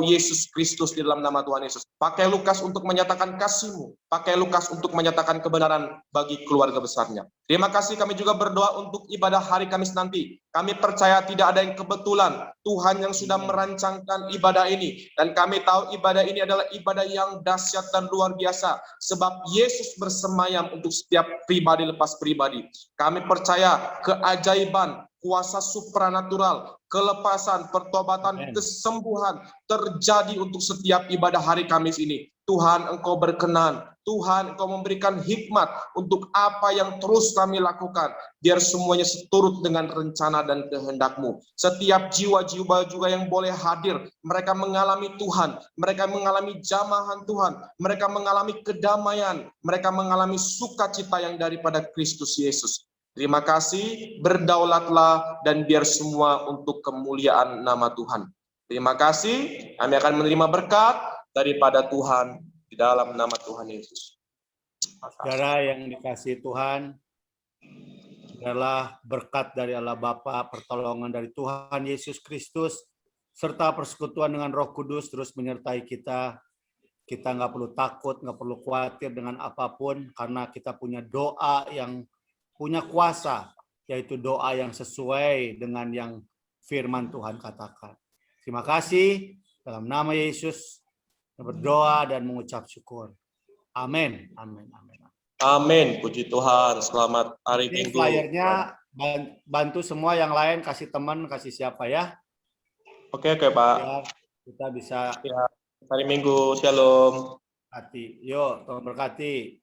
Yesus Kristus di dalam nama Tuhan Yesus. Pakai Lukas untuk menyatakan kasih-Mu, pakai Lukas untuk menyatakan kebenaran bagi keluarga besarnya. Terima kasih, kami juga berdoa untuk ibadah hari Kamis nanti. Kami percaya tidak ada yang kebetulan, Tuhan yang sudah merancangkan ibadah ini, dan kami tahu ibadah ini adalah ibadah yang dahsyat dan luar biasa, sebab Yesus bersemayam untuk setiap pribadi lepas pribadi. Kami percaya keajaiban, kuasa supranatural, kelepasan, pertobatan, kesembuhan terjadi untuk setiap ibadah hari Kamis ini. Tuhan, Engkau berkenan. Tuhan, Engkau memberikan hikmat untuk apa yang terus kami lakukan, biar semuanya seturut dengan rencana dan kehendak-Mu. Setiap jiwa-jiwa juga yang boleh hadir, mereka mengalami Tuhan, mereka mengalami jamahan Tuhan, mereka mengalami kedamaian, mereka mengalami sukacita yang daripada Kristus Yesus. Terima kasih, berdaulatlah, dan biar semua untuk kemuliaan nama Tuhan. Terima kasih, kami akan menerima berkat daripada Tuhan di dalam nama Tuhan Yesus. Saudara yang dikasihi Tuhan, adalah berkat dari Allah Bapa, pertolongan dari Tuhan Yesus Kristus, serta persekutuan dengan Roh Kudus terus menyertai kita. Kita nggak perlu takut, nggak perlu khawatir dengan apapun, karena kita punya doa yang punya kuasa, yaitu doa yang sesuai dengan yang firman Tuhan katakan. Terima kasih, dalam nama Yesus berdoa dan mengucap syukur. Amin. Amin. Amin. Amin. Puji Tuhan. Selamat hari Ini Minggu. flyernya bantu semua yang lain, kasih teman, kasih siapa ya. Oke Pak. Biar kita bisa hari Minggu. Shalom. hati. Yuk, Tuhan berkati.